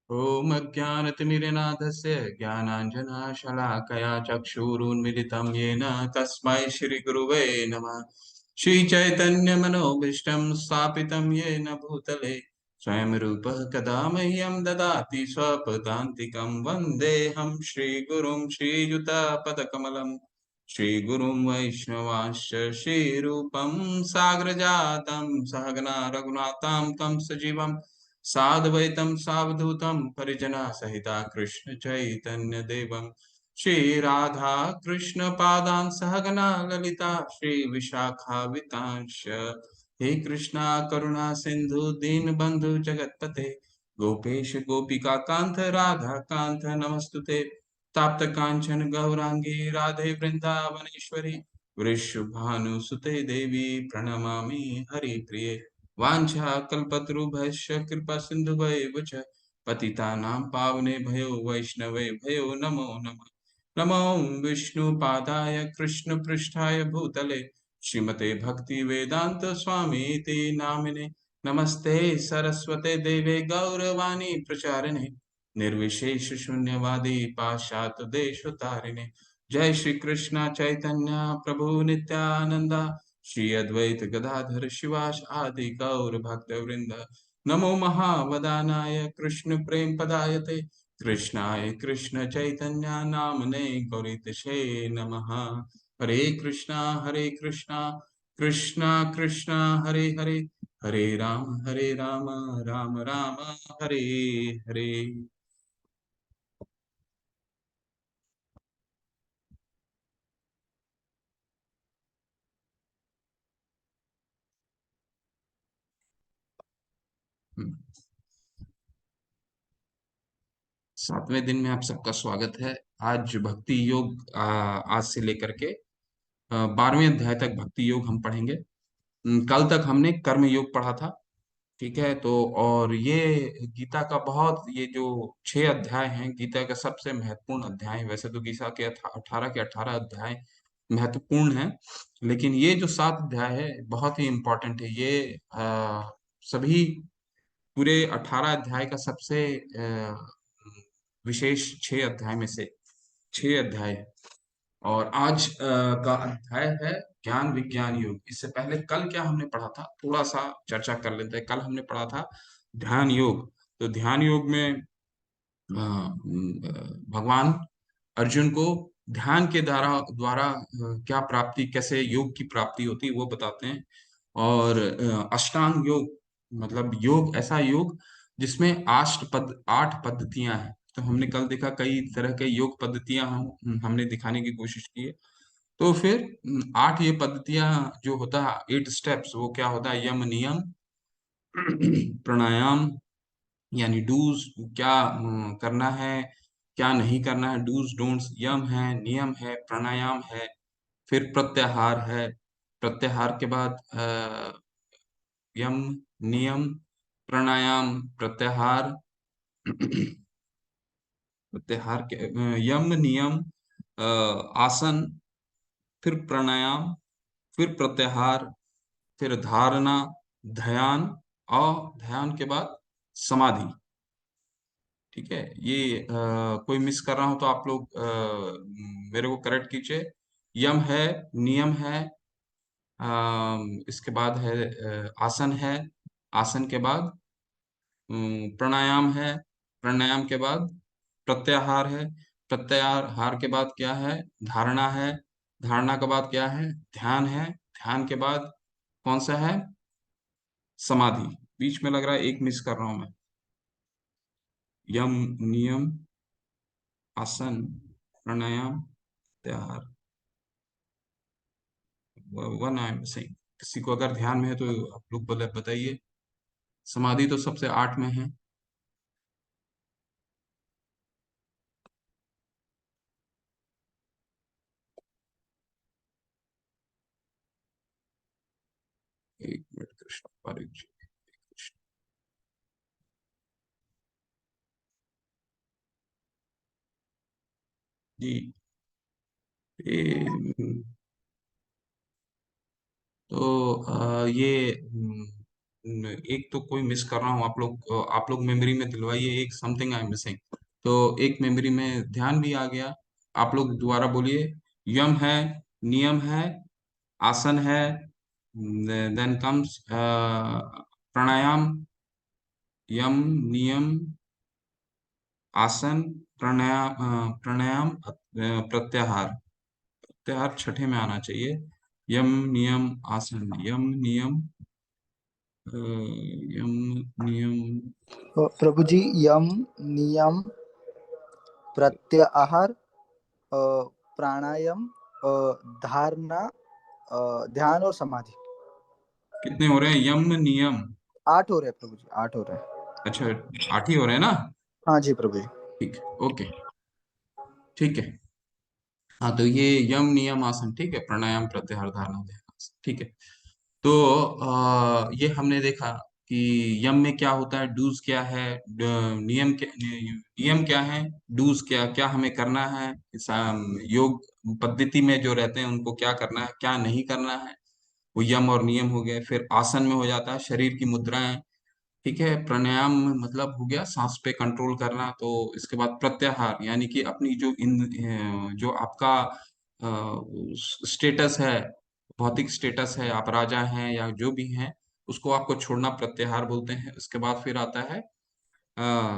ॐ अज्ञानतिमिरनाथस्य ज्ञानाञ्जनशलाकया चक्षुरुन्मिलितं येन तस्मै श्रीगुरुवे नमः। श्रीचैतन्यमनोभीष्टं स्थापितं येन भूतले स्वयं रूपः कदा मह्यं ददाति स्वपदान्तिकं वन्देऽहं श्रीगुरुं श्रीयुतापदकमलं श्रीगुरुं वैष्णवांश्च श्रीरूपं साग्रजातं सहगना रघुनाथां तं सजीवम् साद्वैतं सावधूतं परिजना सहिता कृष्ण चैतन्य देवं श्री राधा कृष्ण पादान सहगना ललिता श्री विशाखावितांश हे कृष्णा करुणा सिंधु दीन बंधु जगतपते गोपेश गोपिका कांत राधा कांत नमस्तुते ताप्त कांचन गौरांगी राधे वृंदावनेश्वरी वृषभानुसुते देवी प्रणमामि हरिप्रिये वाञ्छाकल्पतरुभ्यश्च कृपा सिन्धुभ्येव च पतितानां पावनेभ्यो वैष्णवेभ्यो नमो नमः। नमो विष्णुपादाय कृष्णपृष्ठाय भूतले श्रीमते भक्तिवेदान्त स्वामीति नामिने नमस्ते सरस्वते देवे गौरवाणी प्रचारिणे निर्विशेष शून्यवादी पाश्चात्य देशोतारिणे जय श्री कृष्ण चैतन्य प्रभु नित्यानंदा श्री अद्वैत गदाधर शिवास आदि गौर भक्त वृंद नमो महावदानाय कृष्ण प्रेम पदायते कृष्णाय कृष्ण चैतन्य नामने गौरीतशे नमः। हरे कृष्णा कृष्णा कृष्णा हरे हरे हरे राम राम राम हरे हरे। सातवें दिन में आप सबका स्वागत है। आज भक्ति योग आज से लेकर के 12वें अध्याय तक भक्ति योग हम पढ़ेंगे। कल तक हमने कर्म योग पढ़ा था। ठीक है, तो और ये गीता का बहुत, ये जो 6 अध्याय हैं गीता का सबसे महत्वपूर्ण अध्याय है। वैसे तो गीता के 18 के 18 अध्याय महत्वपूर्ण हैं, लेकिन ये जो 7 अध्याय है बहुत ही इम्पोर्टेंट है। ये सभी पूरे 18 अध्याय का सबसे विशेष 6 अध्याय में से 6 अध्याय है। और आज का अध्याय है ज्ञान विज्ञान योग। इससे पहले कल क्या हमने पढ़ा था, थोड़ा सा चर्चा कर लेते हैं। कल हमने पढ़ा था ध्यान योग। तो ध्यान योग में भगवान अर्जुन को ध्यान के द्वारा द्वारा क्या प्राप्ति, कैसे योग की प्राप्ति होती है वो बताते हैं। और अष्टांग योग मतलब योग, ऐसा योग जिसमें 8 पद्धतियां हैं। तो हमने कल देखा कई तरह के योग पद्धतियां हमने दिखाने की कोशिश की है। तो फिर 8 ये पद्धतियां जो होता है, 8 स्टेप्स, वो क्या होता है? यम नियम प्राणायाम, यानी डूज, क्या करना है क्या नहीं करना है, डूज डोंट्स। यम है, नियम है, प्राणायाम है, फिर प्रत्याहार है। प्रत्याहार के बाद यम, नियम, प्राणायाम, प्रत्याहार प्रत्याहार के यम, नियम, आसन, फिर प्राणायाम, फिर प्रत्याहार, फिर धारणा, ध्यान, और ध्यान के बाद समाधि। ठीक है, ये कोई मिस कर रहा हो तो आप लोग मेरे को करेक्ट कीजिए। यम है, नियम है, इसके बाद है आसन है, आसन के बाद प्राणायाम है, प्राणायाम के बाद प्रत्याहार है, प्रत्याहार के बाद क्या है? धारणा है, धारणा के बाद क्या है? ध्यान है, ध्यान के बाद कौन सा है? समाधि। बीच में लग रहा है एक मिस कर रहा हूं मैं। यम, नियम, आसन, प्राणायाम, प्रत्याहार, वन आई एम मिसिंग। किसी को अगर ध्यान में है तो आप लोग बताइए। समाधि तो सबसे 8 में है। एक मिनट, कृष्ण पारिक जी। जी, ये, तो ये एक तो कोई मिस कर रहा हूँ, आप लोग मेमोरी में दिलवाइए, एक समथिंग आई एम मिसिंग। तो एक मेमोरी में ध्यान भी आ गया। आप लोग दोबारा बोलिए। यम है, नियम है, आसन है, देन कम्स प्राणायाम। यम, नियम, आसन, प्राणायाम, प्रत्याहार। प्रत्याहार छठे में आना चाहिए। यम, नियम, आसन, यम, नियम, अ, यम, नियम। प्रभु जी, यम, नियम, प्रत्याहार, अ, प्राणायाम, धारणा, ध्यान और समाधि। कितने हो रहे हैं? यम, नियम। 8 हो रहे हैं प्रभु जी, 8 हो रहे हैं। अच्छा, 8 ही हो रहे हैं ना? हाँ जी प्रभु जी। ठीक है, ओके, ठीक है। हाँ, तो ये यम, नियम, आसन, ठीक है, प्राणायाम, प्रत्याहार, धारणा, ध्यान, आसन, ठीक है। तो ये हमने देखा कि यम में क्या होता है, डूज क्या है, नियम क्या है, डूज क्या क्या हमें करना है, योग पद्धति में जो रहते हैं उनको क्या करना है, क्या नहीं करना है, वो यम और नियम हो गए। फिर आसन में हो जाता है शरीर की मुद्राएं, ठीक है। प्राणायाम मतलब हो गया सांस पे कंट्रोल करना। तो इसके बाद प्रत्याहार, यानी कि अपनी जो आपका स्टेटस है, भौतिक स्टेटस है, आप राजा हैं या जो भी हैं, उसको आपको छोड़ना प्रत्याहार बोलते हैं। उसके बाद फिर आता है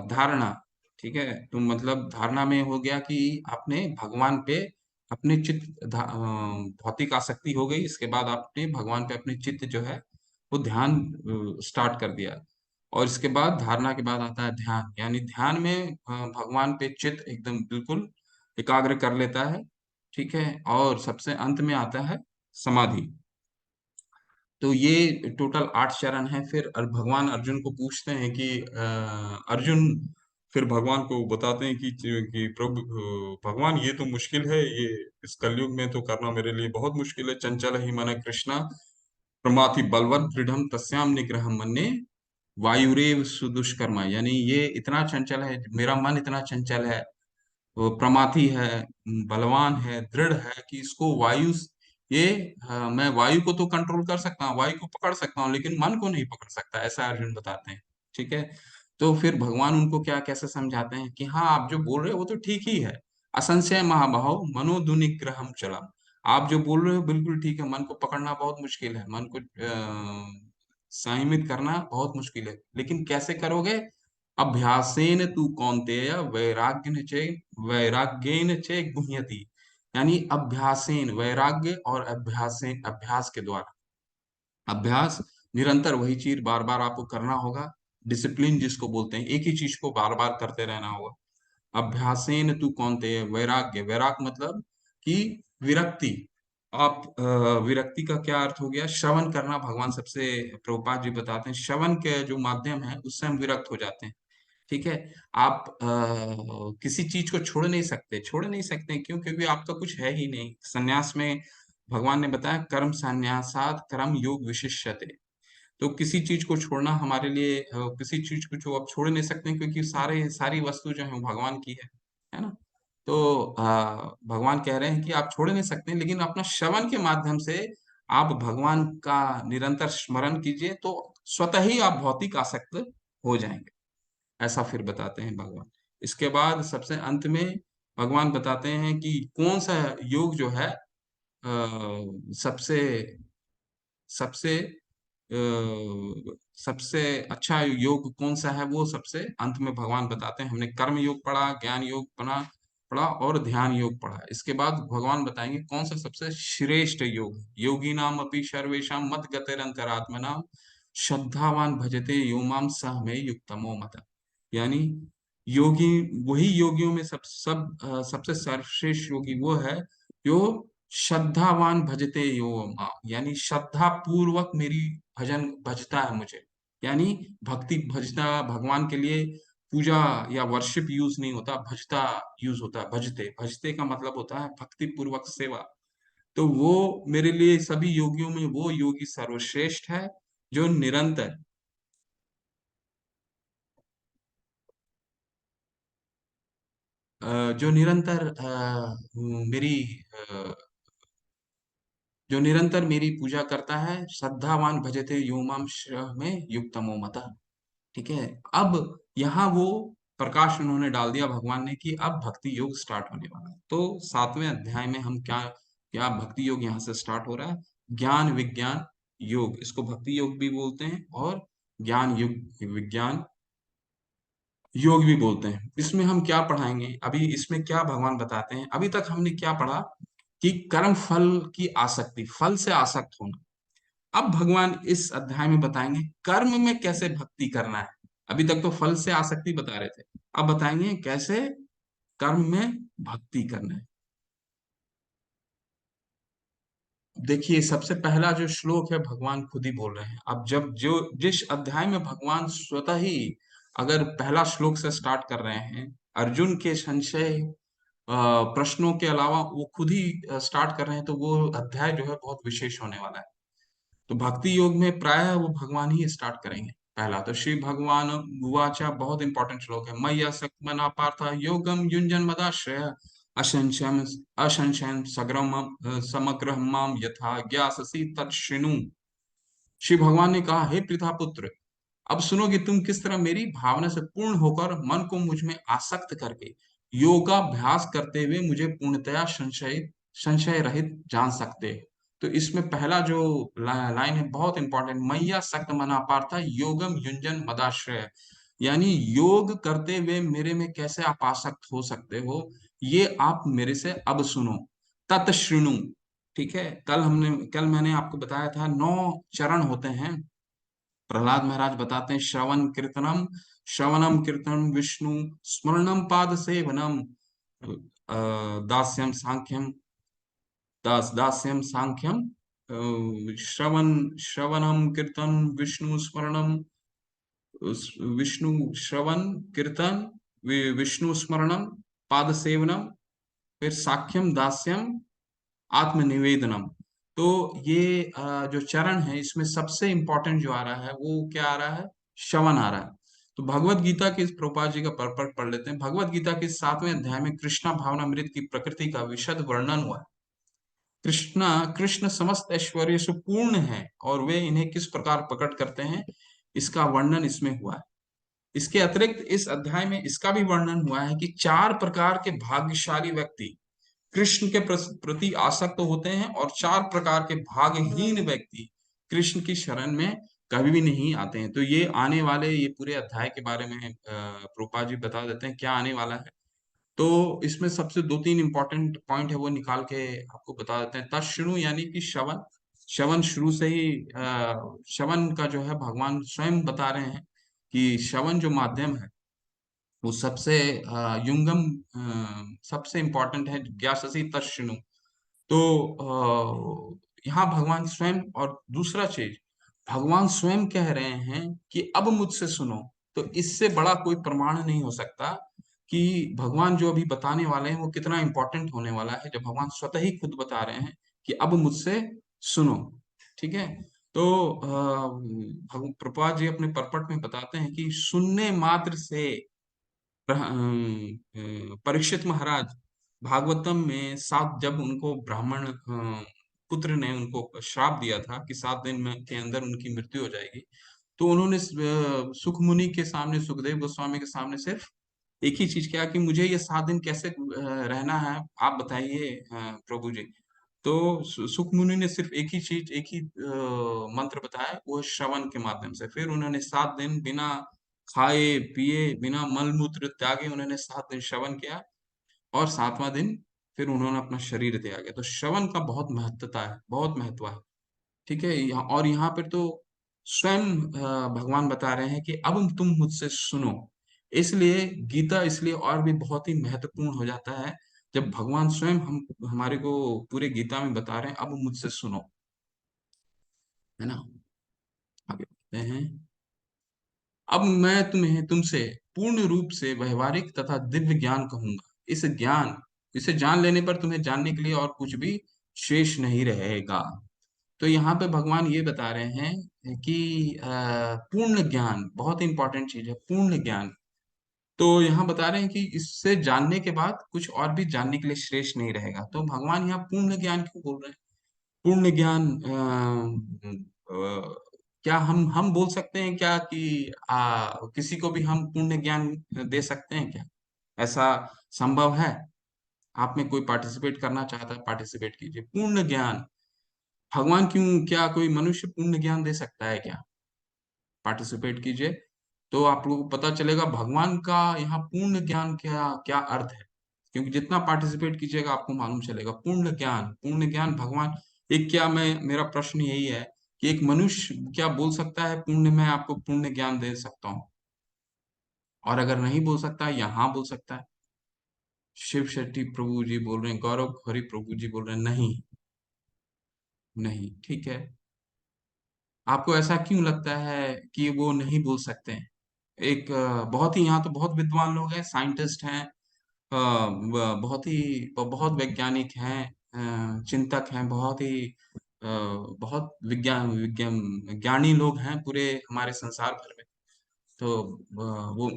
धारणा, ठीक है। तो मतलब धारणा में हो गया कि आपने भगवान पे अपने भौतिक आसक्ति हो गई, इसके बाद आपने भगवान पे अपने चित्त जो है वो ध्यान स्टार्ट कर दिया। और इसके बाद धारणा के बाद आता है ध्यान, यानी ध्यान में भगवान पे चित्त एकदम बिल्कुल एकाग्र कर लेता है, ठीक है। और सबसे अंत में आता है समाधि। तो ये टोटल 8 चरण हैं। फिर भगवान अर्जुन को पूछते हैं कि अर्जुन फिर भगवान को बताते हैं कि प्रभु, भगवान ये तो मुश्किल है, ये इस कलयुग में तो करना मेरे लिए बहुत मुश्किल है। चंचल ही मन कृष्णा, प्रमाथि बलवत दृढ़म तस्याम निग्रहम मन्ये, वायुरेव सुदुष्कर्मा। यानी ये इतना चंचल है, मेरा मन इतना चंचल है, वो प्रमाथी है, बलवान है, दृढ़ है कि इसको ये मैं वायु को तो कंट्रोल कर सकता हूँ, वायु को पकड़ सकता हूँ, लेकिन मन को नहीं पकड़ सकता, ऐसा अर्जुन बताते हैं, ठीक है। तो फिर भगवान उनको क्या कैसे समझाते हैं कि हाँ, आप जो बोल रहे हो वो तो ठीक ही है। असंशय महाबाहो मनोदुनिग्रहम चलम। आप जो बोल रहे हो बिल्कुल ठीक है, मन को पकड़ना बहुत मुश्किल है, मन को संयमित करना बहुत मुश्किल है, लेकिन कैसे करोगे? अभ्यासेन तू कौन्तेय वैराग्येन च गुह्यति। यानी अभ्यासेन, वैराग्य और अभ्यास के द्वारा। अभ्यास, निरंतर वही चीज बार बार आपको करना होगा। डिसिप्लिन जिसको बोलते हैं, एक ही चीज को बार बार करते रहना होगा। अभ्यासेन तू कौन्तेय, वैराग्य, वैराग मतलब कि विरक्ति। आप विरक्ति का क्या अर्थ हो गया? श्रवण करना। भगवान सबसे, प्रभुपाद जी बताते हैं, श्रवण के जो माध्यम है उससे हम विरक्त हो जाते हैं, ठीक है। आप किसी चीज को छोड़ नहीं सकते, क्यों? क्योंकि आपका कुछ है ही नहीं। सन्यास में भगवान ने बताया कर्म संन्यासात कर्म योग विशिष्यते। तो किसी चीज को छोड़ना हमारे लिए, किसी चीज को जो आप छोड़ नहीं सकते, क्योंकि सारी वस्तु जो है वो भगवान की है ना। तो भगवान कह रहे हैं कि आप छोड़ नहीं सकते, लेकिन अपना श्रवण के माध्यम से आप भगवान का निरंतर स्मरण कीजिए, तो स्वतः ही आप भौतिक आसक्त हो जाएंगे, ऐसा फिर बताते हैं भगवान। इसके बाद सबसे अंत में भगवान बताते हैं कि कौन सा योग जो है सबसे सबसे सबसे अच्छा योग कौन सा है, वो सबसे अंत में भगवान बताते हैं। हमने कर्म योग पढ़ा, ज्ञान योग पढ़ा पढ़ा और ध्यान योग पढ़ा। इसके बाद भगवान बताएंगे कौन सा सबसे श्रेष्ठ योग है। योगी नाम अपि सर्वेशम मत गतिरंतरात्मना, श्रद्धावान भजते यो माम सह में युक्तमो मत। यानी योगी, वही योगियों में सबसे सर्वश्रेष्ठ योगी वो है जो श्रद्धावान भजते यो माम, यानी श्रद्धा पूर्वक मेरी भजन भजता है मुझे। यानी भक्ति भजता, भगवान के लिए पूजा या वर्शिप यूज नहीं होता, भजता यूज होता है। भजते, भजते का मतलब होता है भक्ति पूर्वक सेवा। तो वो मेरे लिए सभी योगियों में वो योगी सर्वश्रेष्ठ है जो निरंतर जो निरंतर मेरी जो निरंतर मेरी पूजा करता है, श्रद्धावान भजते यो माम में युक्तमो मतः। ठीक है। अब यहाँ वो प्रकाश उन्होंने डाल दिया भगवान ने कि अब भक्ति योग स्टार्ट होने वाला है। तो 7वें अध्याय में हम क्या क्या भक्ति योग यहाँ से स्टार्ट हो रहा है। ज्ञान विज्ञान योग, इसको भक्ति योग भी बोलते हैं और ज्ञान युग विज्ञान योग भी बोलते हैं। इसमें हम क्या पढ़ाएंगे, अभी इसमें क्या भगवान बताते हैं। अभी तक हमने क्या पढ़ा कि कर्म फल की आसक्ति, फल से आसक्त होना। अब भगवान इस अध्याय में बताएंगे कर्म में कैसे भक्ति करना है। अभी तक तो फल से आसक्ति बता रहे थे, अब बताएंगे कैसे कर्म में भक्ति करना है। देखिए, सबसे पहला जो श्लोक है भगवान खुद ही बोल रहे हैं। अब जब जो जिस अध्याय में भगवान स्वतः ही अगर पहला श्लोक से स्टार्ट कर रहे हैं, अर्जुन के संशय प्रश्नों के अलावा वो खुद ही स्टार्ट कर रहे हैं, तो वो अध्याय जो है बहुत विशेष होने वाला है। तो भक्ति योग में प्रायः वो भगवान ही स्टार्ट करेंगे। पहला तो श्री भगवान उवाचा, बहुत इंपॉर्टेंट श्लोक है। मय्या सक्मना पार्थ योगम युंजन मदाश्रय असंशयम असंशयम सग्रम समग्र माम यथा ज्ञाससी तत्शृणु। श्री भगवान ने कहा, हे पृथा पुत्र, अब सुनो कि तुम किस तरह मेरी भावना से पूर्ण होकर मन को मुझ में आसक्त करके योगाभ्यास करते हुए मुझे पूर्णतया संशय संशय रहित जान सकते हो। तो इसमें पहला जो लाइन है बहुत इंपॉर्टेंट, मैया सक्त मना पार्था योगम युंजन मदाश्रय, यानी योग करते हुए मेरे में कैसे आप आसक्त हो सकते हो, ये आप मेरे से अब सुनो। तत्शृणु। ठीक है। कल मैंने आपको बताया था 9 चरण होते हैं। प्रहलाद महाराज बताते हैं, श्रवणम कीर्तनम विष्णु स्मरणम पाद सेवनम दास्यम सांख्यम दास्यम सांख्यम श्रवणम कीर्तन विष्णु स्मरणम विष्णु श्रवण कीर्तन विष्णु स्मरणम पाद सेवनम, फिर साख्यम दास्यम आत्मनिवेदनम। तो ये जो चरण है इसमें सबसे इंपॉर्टेंट जो आ रहा है वो क्या आ रहा है, श्रवण आ रहा है। तो भगवत गीता के इस प्रभुपाद जी का पर्पट पढ़ लेते हैं। भगवत गीता के 7वें अध्याय में कृष्णा भावनामृत की प्रकृति का विशद वर्णन हुआ है। कृष्ण समस्त ऐश्वर्य से पूर्ण है और वे इन्हें किस प्रकार प्रकट करते हैं, इसका वर्णन इसमें हुआ है। इसके अतिरिक्त इस अध्याय में इसका भी वर्णन हुआ है कि 4 प्रकार के भाग्यशाली व्यक्ति कृष्ण के प्रति आसक्त होते हैं और 4 प्रकार के भाग्यहीन व्यक्ति कृष्ण की शरण में कभी भी नहीं आते हैं। तो ये आने वाले ये पूरे अध्याय के बारे में प्रभुपाद जी बता देते हैं क्या आने वाला है। तो इसमें सबसे 2-3 इंपॉर्टेंट पॉइंट है वो निकाल के आपको बता देते हैं। तत्शृणु यानी कि श्रवण। श्रवण शुरू से ही श्रवण का जो है भगवान स्वयं बता रहे हैं कि श्रवण जो माध्यम है वो सबसे युंगम सबसे इंपॉर्टेंट है। ज्ञाससी तस्णु। तो यहाँ भगवान स्वयं, और दूसरा चीज भगवान स्वयं कह रहे हैं कि अब मुझसे सुनो। तो इससे बड़ा कोई प्रमाण नहीं हो सकता कि भगवान जो अभी बताने वाले हैं वो कितना इंपॉर्टेंट होने वाला है, जब भगवान स्वतः ही खुद बता रहे हैं कि अब मुझसे सुनो। ठीक है। तो प्रभुपाद जी अपने पर्पट में बताते हैं कि सुनने मात्र से परीक्षित महाराज भागवतम में जब उनको ब्राह्मण पुत्र ने उनको श्राप दिया था कि 7 दिन में के अंदर उनकी मृत्यु हो जाएगी, तो उन्होंने सुख मुनि के सामने, सुखदेव गोस्वामी के सामने सिर्फ एक ही चीज किया कि मुझे ये 7 दिन कैसे रहना है, आप बताइए प्रभु जी। तो सुख मुनि ने सिर्फ एक ही चीज, एक ही मंत्र बताया, वो है श्रवण के माध्यम से। फिर उन्होंने 7 दिन बिना खाए पिए, बिना मल मूत्र त्यागे उन्होंने 7 दिन श्रवण किया, और 7वां दिन फिर उन्होंने अपना शरीर त्यागा। तो श्रवण का बहुत महत्वता है, बहुत महत्व है। ठीक है। और यहाँ पर तो स्वयं भगवान बता रहे हैं कि अब तुम मुझसे सुनो। इसलिए गीता इसलिए और भी बहुत ही महत्वपूर्ण हो जाता है जब भगवान स्वयं हमारे को पूरे गीता में बता रहे हैं अब मुझसे सुनो। है ना। आगे बढ़ते हैं। अब मैं तुम्हें तुमसे पूर्ण रूप से व्यवहारिक तथा दिव्य ज्ञान कहूंगा। इसे जान लेने पर तुम्हें जानने के लिए और कुछ भी शेष नहीं रहेगा। तो यहाँ पे भगवान ये बता रहे हैं कि पूर्ण ज्ञान बहुत इंपॉर्टेंट चीज है, पूर्ण ज्ञान। तो यहाँ बता रहे हैं कि इससे जानने के बाद कुछ और भी जानने के लिए शेष नहीं रहेगा। तो भगवान यहाँ पूर्ण ज्ञान क्यों बोल रहे हैं, पूर्ण ज्ञान क्या हम बोल सकते हैं क्या कि किसी को भी हम पूर्ण ज्ञान दे सकते हैं क्या? ऐसा संभव है? आप में कोई पार्टिसिपेट करना चाहता है, पार्टिसिपेट कीजिए। पूर्ण ज्ञान, भगवान क्यों, क्या कोई मनुष्य पूर्ण ज्ञान दे सकता है क्या? पार्टिसिपेट कीजिए, तो आप लोगों को पता चलेगा भगवान का यहाँ पूर्ण ज्ञान क्या क्या अर्थ है। क्योंकि जितना पार्टिसिपेट कीजिएगा आपको मालूम चलेगा पूर्ण ज्ञान भगवान। एक क्या, मैं मेरा प्रश्न यही है कि एक मनुष्य क्या बोल सकता है पूर्ण, मैं आपको पूर्ण ज्ञान दे सकता हूँ? और अगर नहीं बोल सकता है, यहाँ बोल सकता है। शिव शेट्टी प्रभु जी बोल रहे हैं, गौरव हरि प्रभु जी बोल रहे हैं नहीं। नहीं, ठीक है। आपको ऐसा क्यों लगता है कि वो नहीं बोल सकते हैं? एक बहुत ही, यहाँ तो बहुत विद्वान लोग हैं, साइंटिस्ट हैं, बहुत वैज्ञानिक हैं, चिंतक हैं, बहुत विज्ञान ज्ञानी लोग हैं पूरे हमारे संसार भर में। तो वो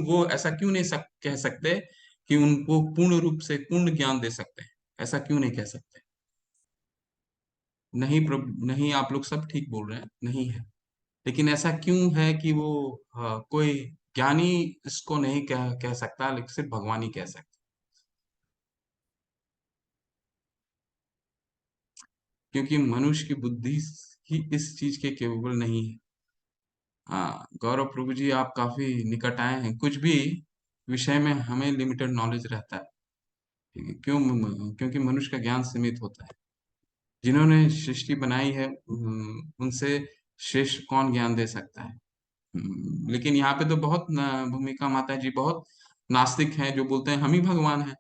वो ऐसा क्यों नहीं कह सकते कि उनको पूर्ण रूप से पूर्ण ज्ञान दे सकते हैं? ऐसा क्यों नहीं कह सकते? नहीं नहीं, आप लोग सब ठीक बोल रहे हैं, नहीं है। लेकिन ऐसा क्यों है कि वो कोई ज्ञानी इसको नहीं कह सकता, लेकिन सिर्फ भगवान ही कह सकता? क्योंकि मनुष्य की बुद्धि ही इस चीज के केपेबल नहीं है। हाँ गौरव प्रभु जी, आप काफी निकट आए हैं। कुछ भी विषय में हमें लिमिटेड नॉलेज रहता है। ठीक है, क्योंकि मनुष्य का ज्ञान सीमित होता है। जिन्होंने सृष्टि बनाई है उनसे श्रेष्ठ कौन ज्ञान दे सकता है? लेकिन यहाँ पे तो बहुत भूमिका माता जी बहुत नास्तिक हैं जो बोलते हैं हम ही भगवान हैं।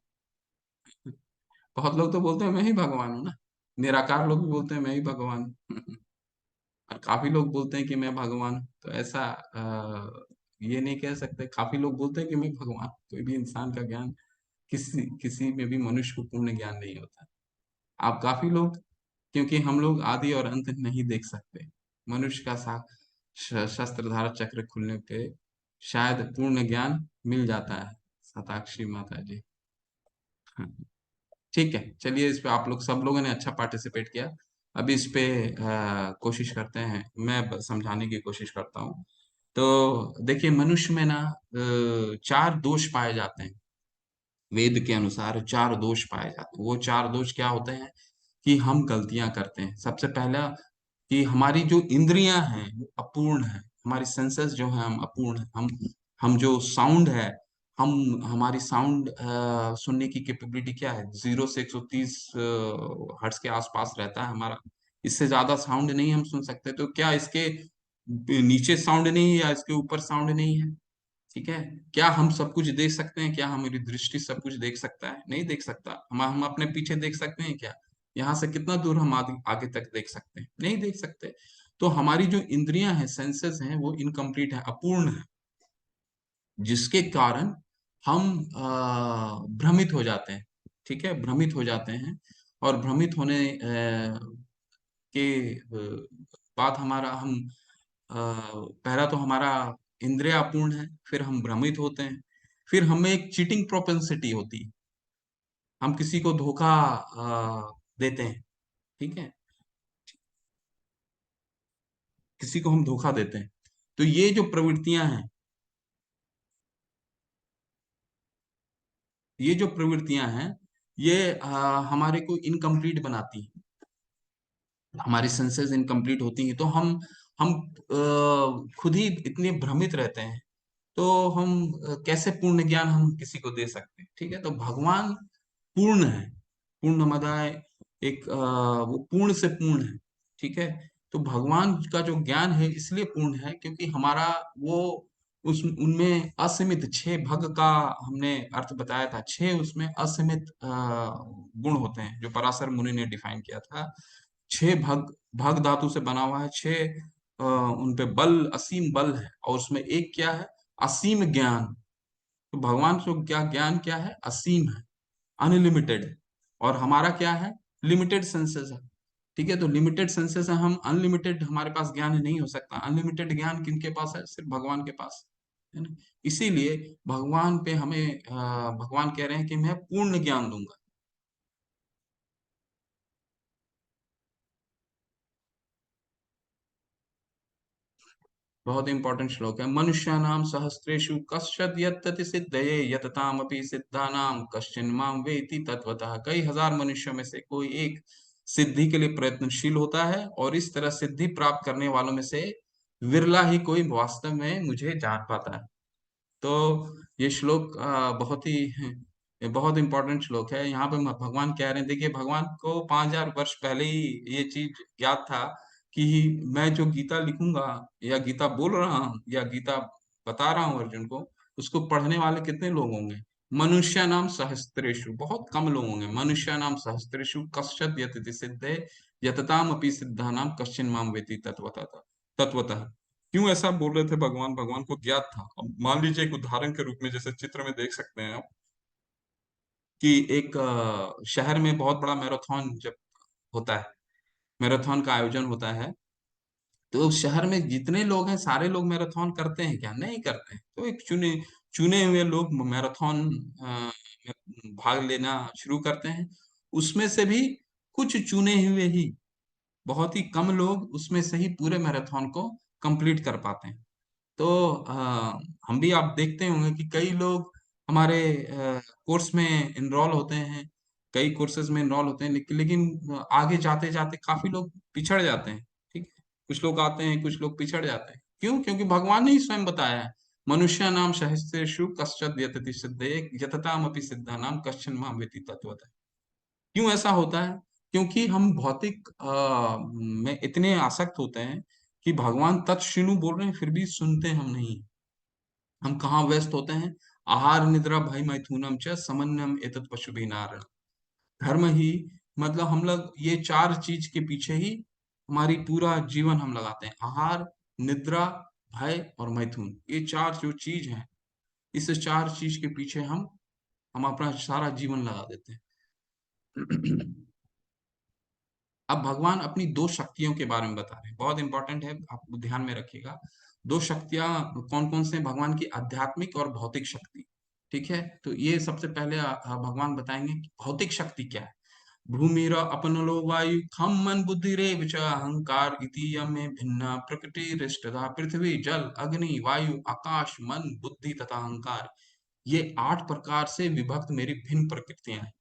बहुत लोग तो बोलते हैं मैं ही भगवान हूँ ना। निराकार लोग भी बोलते हैं मैं ही भगवान हूँ। और काफी लोग बोलते हैं कि मैं भगवान हूँ। तो ऐसा ये नहीं कह सकते। काफी लोग बोलते हैं कि मैं भगवान। कोई भी इंसान का ज्ञान, किसी किसी में भी मनुष्य को पूर्ण ज्ञान नहीं होता। आप काफी लोग, क्योंकि हम लोग आदि और अंत नहीं देख सकते। मनुष्य का शस्त्रधार चक्र खुलने पे शायद पूर्ण ज्ञान मिल जाता है। शताक्षी माता जी। ठीक है, चलिए, इस पे आप लोग सब लोगों ने अच्छा पार्टिसिपेट किया। अभी इस पे कोशिश करते हैं, मैं समझाने की कोशिश करता हूँ। तो देखिए, मनुष्य में ना चार दोष पाए जाते हैं। वेद के अनुसार चार दोष पाए जाते हैं। वो चार दोष क्या होते हैं कि हम गलतियां करते हैं। सबसे पहला कि हमारी जो इंद्रियां हैं वो अपूर्ण है। हमारी सेंसेस जो है हम अपूर्ण है। हम जो साउंड है, हम हमारी साउंड सुनने की कैपेबिलिटी क्या है? 0 से 130 हर्ट्ज के आसपास रहता है हमारा। इससे ज्यादा साउंड नहीं हम सुन सकते। तो क्या इसके नीचे साउंड नहीं है या इसके ऊपर साउंड नहीं है? ठीक है। क्या हम सब कुछ देख सकते हैं? क्या हमारी दृष्टि सब कुछ देख सकता है? नहीं देख सकता। हम अपने पीछे देख सकते हैं क्या? यहाँ से कितना दूर हम आगे आगे तक देख सकते हैं? नहीं देख सकते। तो हमारी जो इंद्रियां हैं, सेंसेस हैं, वो इनकम्प्लीट है, अपूर्ण है। जिसके कारण हम भ्रमित हो जाते हैं। ठीक है, भ्रमित हो जाते हैं। और भ्रमित होने के बाद हमारा हम पहला तो हमारा इंद्रिय अपूर्ण है, फिर हम भ्रमित होते हैं, फिर हमें एक चीटिंग प्रोपेंसिटी होती है। हम किसी को धोखा देते हैं। ठीक है, किसी को हम धोखा देते हैं। तो ये जो प्रवृत्तियां हैं, ये जो प्रवृत्तियां हैं, ये हमारे को इनकम्प्लीट बनाती हैं। हमारी सेंसेस इनकम्प्लीट होती हैं, तो हम खुद ही इतने भ्रमित रहते हैं। तो हम कैसे पूर्ण ज्ञान हम किसी को दे सकते हैं? ठीक है, तो भगवान पूर्ण है। पूर्ण मदाय एक वो पूर्ण से पूर्ण है। ठीक है, तो भगवान का जो ज्ञान है इसलिए पूर्ण है क्योंकि हमारा वो उस उनमें असीमित छह भग का हमने अर्थ बताया था। छह उसमें असीमित गुण होते हैं जो पराशर मुनि ने डिफाइन किया था। छह भग, भग धातु से बना हुआ है। छह उन पे बल, असीम बल है। और उसमें एक क्या है? असीम ज्ञान। तो भगवान को क्या ज्ञान क्या है? असीम है, अनलिमिटेड है। और हमारा क्या है? लिमिटेड सेंसेस है। ठीक है, तो लिमिटेड सेंसेस है, हम अनलिमिटेड, हमारे पास ज्ञान नहीं हो सकता। अनलिमिटेड ज्ञान किनके पास है? सिर्फ भगवान के पास है ना। इसीलिए भगवान पे हमें भगवान कह रहे हैं कि मैं पूर्ण ज्ञान दूंगा। बहुत इंपॉर्टेंट श्लोक है। मनुष्याणाम सहस्रेषु कश्चिद् यत्तति सिद्धये यततामपि सिद्धानाम कश्चिन् मां वेति तत्वतः। कई हजार मनुष्यों में से कोई एक सिद्धि के लिए प्रयत्नशील होता है, और इस तरह सिद्धि प्राप्त करने वालों में से विरला ही कोई वास्तव में मुझे जान पाता है। तो ये श्लोक बहुत इंपॉर्टेंट श्लोक है। यहाँ पे भगवान कह रहे हैं, देखिए भगवान को 5000 वर्ष पहले ही ये चीज ज्ञात था कि मैं जो गीता लिखूंगा या गीता बोल रहा हूँ या गीता बता रहा हूँ अर्जुन को, उसको पढ़ने वाले कितने लोग होंगे? मनुष्य नाम सहस्त्रेषु, बहुत कम लोग होंगे। मनुष्य नाम सहस्त्रेषु कश्चिद् यतति सिद्धे यतताम अपि सिद्धानाम कश्चिन् माम वेति तत्वतः। तत्वतः क्यों ऐसा बोल रहे थे भगवान? भगवान को ज्ञात था। अब मान लीजिए एक उदाहरण के रूप में, जैसे चित्र में देख सकते हैं आप, कि एक शहर में बहुत बड़ा मैराथन जब होता है, मैराथन का आयोजन होता है, तो उस शहर में जितने लोग हैं सारे लोग मैराथन करते हैं क्या? नहीं करते हैं। तो एक चुने चुने हुए लोग मैराथन में भाग लेना शुरू करते हैं। उसमें से भी कुछ चुने हुए ही, बहुत ही कम लोग उसमें से ही पूरे मैराथन को कंप्लीट कर पाते हैं। तो हम भी, आप देखते होंगे कि कई लोग हमारे कोर्स में इनरोल होते हैं, कई कोर्सेज में इनरोल होते हैं, लेकिन आगे जाते जाते काफी लोग पिछड़ जाते हैं। ठीक है, कुछ लोग आते हैं, कुछ लोग पिछड़ जाते हैं। क्यों? क्योंकि भगवान ने ही स्वयं बताया है, मनुष्य नाम सहस्रेषु कश्चिद् यतति सिद्धे यतताम अपि सिद्धानाम कश्चिन् मां वेति तत्वतः। क्यों ऐसा होता है? क्योंकि हम भौतिक में इतने आसक्त होते हैं कि भगवान तत्क्षिणु बोल रहे हैं फिर भी सुनते हम नहीं। हम कहाँ व्यस्त होते हैं? आहार निद्रा भय मैथुनम च समन्वयम एतत् पशुभिः नारयण। धर्म ही, मतलब हम लोग ये चार चीज के पीछे ही हमारी पूरा जीवन हम लगाते हैं। आहार, निद्रा, भय और मैथुन, ये चार जो चीज हैं, इस चार चीज के पीछे हम अपना सारा जीवन लगा देते हैं। अब भगवान अपनी दो शक्तियों के बारे में बता रहे हैं, बहुत इंपॉर्टेंट है, आप ध्यान में रखिएगा। दो शक्तियां कौन कौन से हैं भगवान की? आध्यात्मिक और भौतिक शक्ति। ठीक है, तो ये सबसे पहले भगवान बताएंगे कि भौतिक शक्ति क्या है। भूमिर अपनलो वायु खम मन बुद्धि रे विच अहंकार इति यमे भिन्ना प्रकृति रिष्टधा। पृथ्वी, जल, अग्नि, वायु, आकाश, मन, बुद्धि तथा अहंकार, ये 8 प्रकार से विभक्त मेरी भिन्न प्रकृतियां हैं।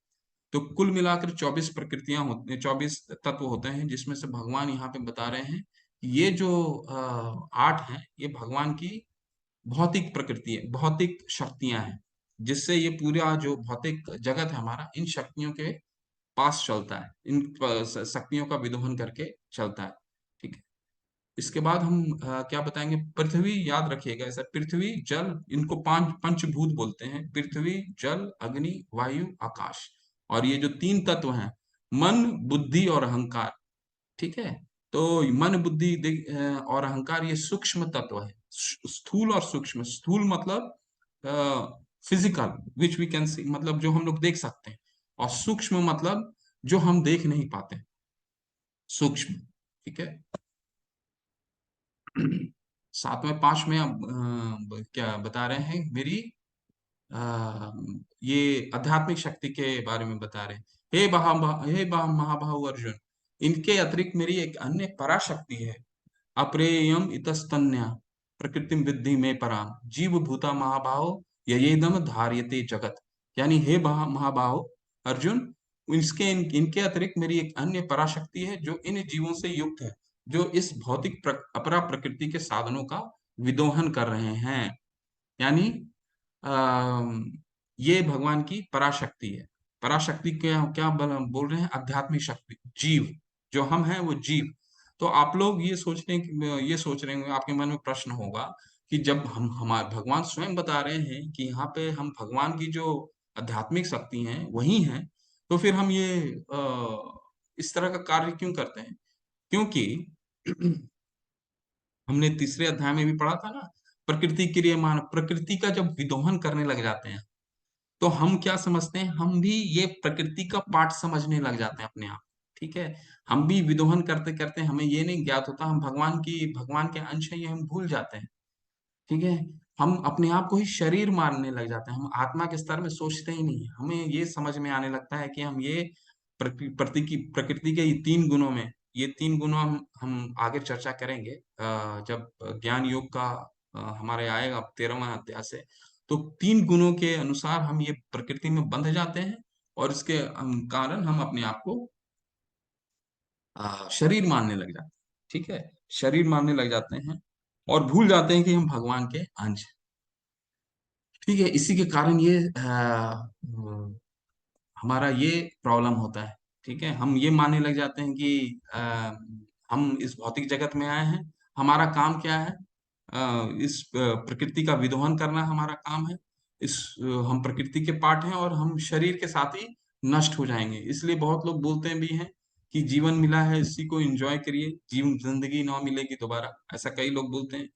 तो कुल मिलाकर 24 प्रकृतियां होती, 24 तत्व होते हैं, जिसमें से भगवान यहाँ पे बता रहे हैं कि ये जो 8 हैं, ये भगवान की भौतिक प्रकृति है, भौतिक शक्तियां हैं, जिससे ये पूरा जो भौतिक जगत है हमारा, इन शक्तियों के पास चलता है, इन शक्तियों का विदोहन करके चलता है। ठीक है, इसके बाद हम क्या बताएंगे? पृथ्वी, याद रखिएगा ऐसा, पृथ्वी, जल, इनको पांच पंचभूत बोलते हैं। पृथ्वी, जल, अग्नि, वायु, आकाश। और ये जो तीन तत्व हैं, मन, बुद्धि और अहंकार। ठीक है, तो मन, बुद्धि और अहंकार, ये सूक्ष्म तत्व है। स्थूल और सूक्ष्म। स्थूल मतलब physical, which we can see, मतलब जो हम लोग देख सकते हैं। और सूक्ष्म मतलब जो हम देख नहीं पाते, सूक्ष्म। ठीक है। सातवें पांच में अब क्या बता रहे हैं? मेरी आ, ये आध्यात्मिक शक्ति के बारे में बता रहे हैं। हे महाबाहु अर्जुन, इनके अतिरिक्त मेरी एक अन्य पराशक्ति है। अप्रेयम इतस्तन्या प्रकृतिम विद्धि में पराम जीव भूता महाबाहो ययेदम धार्यते जगत। यानी हे महाबाहो अर्जुन, इनके अतिरिक्त मेरी एक अन्य पराशक्ति है जो इन जीवों से युक्त है, जो इस भौतिक अपरा प्रकृति के साधनों का विदोहन कर रहे हैं। यानी अम, ये भगवान की पराशक्ति है। पराशक्ति क्या क्या बोल रहे हैं? आध्यात्मिक शक्ति, जीव, जो हम हैं वो जीव। तो आप लोग ये सोच रहे होंगे, आपके मन में प्रश्न होगा कि जब हम हमारे भगवान स्वयं बता रहे हैं कि यहाँ पे हम भगवान की जो आध्यात्मिक शक्ति हैं वही हैं, तो फिर हम ये इस तरह का कार्य क्यों करते हैं? क्योंकि हमने तीसरे अध्याय में भी पढ़ा था ना, प्रकृति क्रियमान, प्रकृति का जब विदोहन करने लग जाते हैं, तो हम क्या समझते हैं? हम भी ये प्रकृति का पार्ट समझने लग जाते हैं अपने आप। ठीक है, हम भी विदोहन करते करते हमें ये नहीं ज्ञात होता हम भगवान के अंश हैं, ये हम भूल जाते हैं। ठीक है, हम अपने आप को ही शरीर मानने लग जाते हैं, हम आत्मा के स्तर में सोचते ही नहीं। हमें ये समझ में आने लगता है कि हम ये प्रकृति की, प्रकृति के ये तीन गुणों में ये 3 गुणों हम आगे चर्चा करेंगे जब ज्ञान योग का हमारे आएगा 13वां अध्याय से। तो 3 गुणों के अनुसार हम ये प्रकृति में बंध जाते हैं और इसके कारण हम अपने आप को शरीर मानने लग जाते हैं। ठीक है, शरीर मानने लग जाते हैं और भूल जाते हैं कि हम भगवान के अंश हैं। ठीक है, इसी के कारण ये हमारा ये प्रॉब्लम होता है। ठीक है, हम ये मानने लग जाते हैं कि हम इस भौतिक जगत में आए हैं, हमारा काम क्या है? इस प्रकृति का विध्वंस करना हमारा काम है। हम प्रकृति के पार्ट हैं और हम शरीर के साथ ही नष्ट हो जाएंगे। इसलिए बहुत लोग बोलते भी हैं कि जीवन मिला है, इसी को एंजॉय करिए, जीवन जिंदगी ना मिलेगी दोबारा, ऐसा कई लोग बोलते हैं।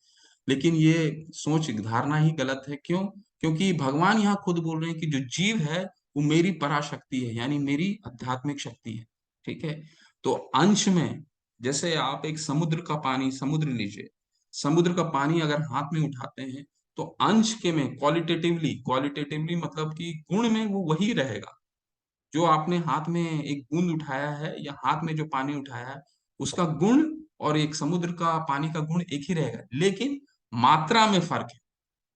लेकिन ये सोच धारणा ही गलत है। क्यों? क्योंकि भगवान यहाँ खुद बोल रहे हैं कि जो जीव है वो मेरी पराशक्ति है, यानी मेरी आध्यात्मिक शक्ति है। ठीक है, तो अंश में जैसे आप एक समुद्र का पानी, समुद्र लीजिए, समुद्र का पानी अगर हाथ में उठाते हैं तो अंश के में क्वालिटेटिवली, क्वालिटेटिवली मतलब कि गुण में वो वही रहेगा। जो आपने हाथ में एक बूंद उठाया है या हाथ में जो पानी उठाया है, उसका गुण और एक समुद्र का पानी का गुण एक ही रहेगा, लेकिन मात्रा में फर्क है।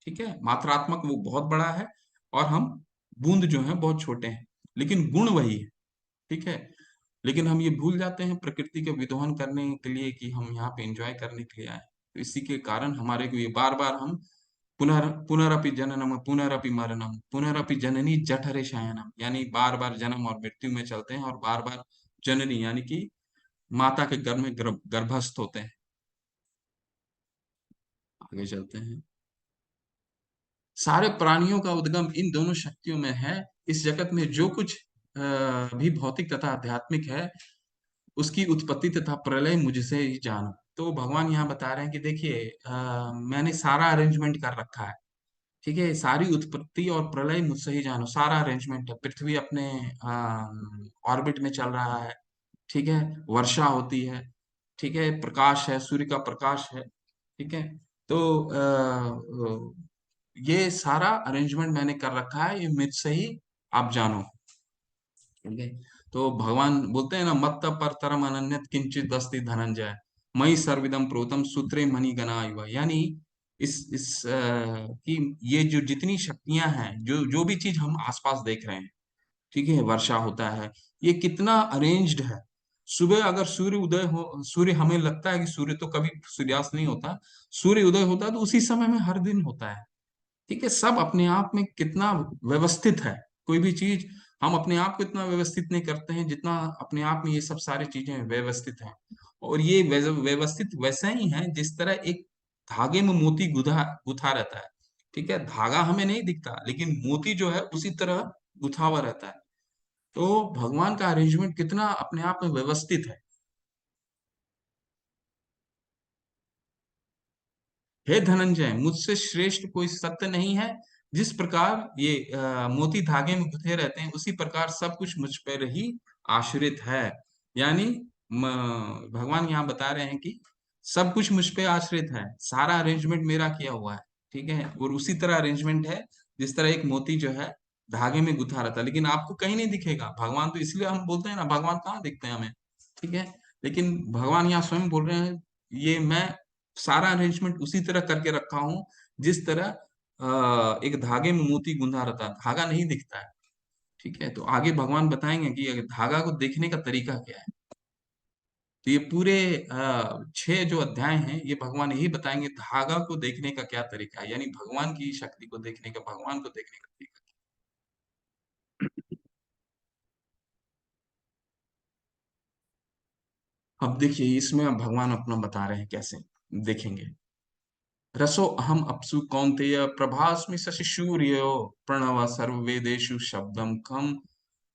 ठीक है, मात्रात्मक वो बहुत बड़ा है और हम बूंद जो है बहुत छोटे हैं, लेकिन गुण वही है। ठीक है, लेकिन हम ये भूल जाते हैं प्रकृति के विध्वंस करने के लिए कि हम यहाँ पे एंजॉय करने के लिए आए। तो इसी के कारण हमारे को ये बार बार हम पुनरपि जननम पुनरपि मरणम पुनरपि जननी जठरे शयनम, यानी बार बार जन्म और मृत्यु में चलते हैं और बार बार जननी यानी कि माता के गर्भ में गर्भस्थ होते हैं। आगे चलते हैं। सारे प्राणियों का उद्गम इन दोनों शक्तियों में है। इस जगत में जो कुछ भी भौतिक तथा आध्यात्मिक है, उसकी उत्पत्ति तथा प्रलय मुझसे ही जानो। तो भगवान यहाँ बता रहे हैं कि देखिए, मैंने सारा अरेंजमेंट कर रखा है। ठीक है, सारी उत्पत्ति और प्रलय मुझसे ही जानो, सारा अरेंजमेंट है। पृथ्वी अपने ऑर्बिट में चल रहा है। ठीक है, वर्षा होती है। ठीक है, प्रकाश है, सूर्य का प्रकाश है। ठीक है, तो ये सारा अरेंजमेंट मैंने कर रखा है, ये मुझसे ही आप जानो। ठीक है, तो भगवान बोलते हैं ना, मत्त पर तरम अनन्यत किंचित दस्ति धनंजय मई सर्विदम प्रोतम सूत्रे मणि गना इव। यानी कि ये जो जितनी शक्तियां हैं, जो जो भी चीज हम आसपास देख रहे हैं, ठीक है, वर्षा होता है, ये कितना अरेंज्ड है। सुबह अगर सूर्य उदय हो, सूर्य हमें लगता है कि सूर्य तो कभी सूर्यास्त नहीं होता, सूर्य उदय होता है तो उसी समय में हर दिन होता है। ठीक है, सब अपने आप में कितना व्यवस्थित है। कोई भी चीज हम अपने आप को इतना व्यवस्थित नहीं करते हैं जितना अपने आप में ये सब सारी चीजें व्यवस्थित हैं। और ये व्यवस्थित वैसा ही है जिस तरह एक धागे में मोती गुथा गुथा रहता है। ठीक है, धागा हमें नहीं दिखता लेकिन मोती जो है उसी तरह गुथा हुआ रहता है। तो भगवान का अरेंजमेंट कितना अपने आप में व्यवस्थित है। हे धनंजय, मुझसे श्रेष्ठ कोई सत्य नहीं है। जिस प्रकार ये मोती धागे में गुथे रहते हैं, उसी प्रकार सब कुछ मुझ पर ही आश्रित है। यानी भगवान यहाँ बता रहे हैं कि सब कुछ मुझ पे आश्रित है, सारा अरेंजमेंट मेरा किया हुआ है। ठीक है, और उसी तरह अरेंजमेंट है जिस तरह एक मोती जो है धागे में गुथा रहता है, लेकिन आपको कहीं नहीं दिखेगा भगवान। तो इसलिए हम बोलते हैं ना, भगवान कहाँ दिखते हैं हमें। ठीक है, लेकिन भगवान यहाँ स्वयं बोल रहे हैं, ये मैं सारा अरेंजमेंट उसी तरह करके रखा हूं जिस तरह एक धागे में मोती गुंधा रहता है, धागा नहीं दिखता है। ठीक है, तो आगे भगवान बताएंगे कि अगर धागा को देखने का तरीका क्या है। तो ये पूरे 6 जो अध्याय हैं, ये भगवान यही बताएंगे धागा को देखने का क्या तरीका है, यानी भगवान की शक्ति को देखने का, भगवान को देखने का तरीका। अब देखिए, इसमें अब भगवान अपना बता रहे हैं कैसे देखेंगे। रसो अहम अप्सु कौन्तेय प्रभास्मि शशि सूर्यो प्रणव सर्ववेदेषु शब्दम खम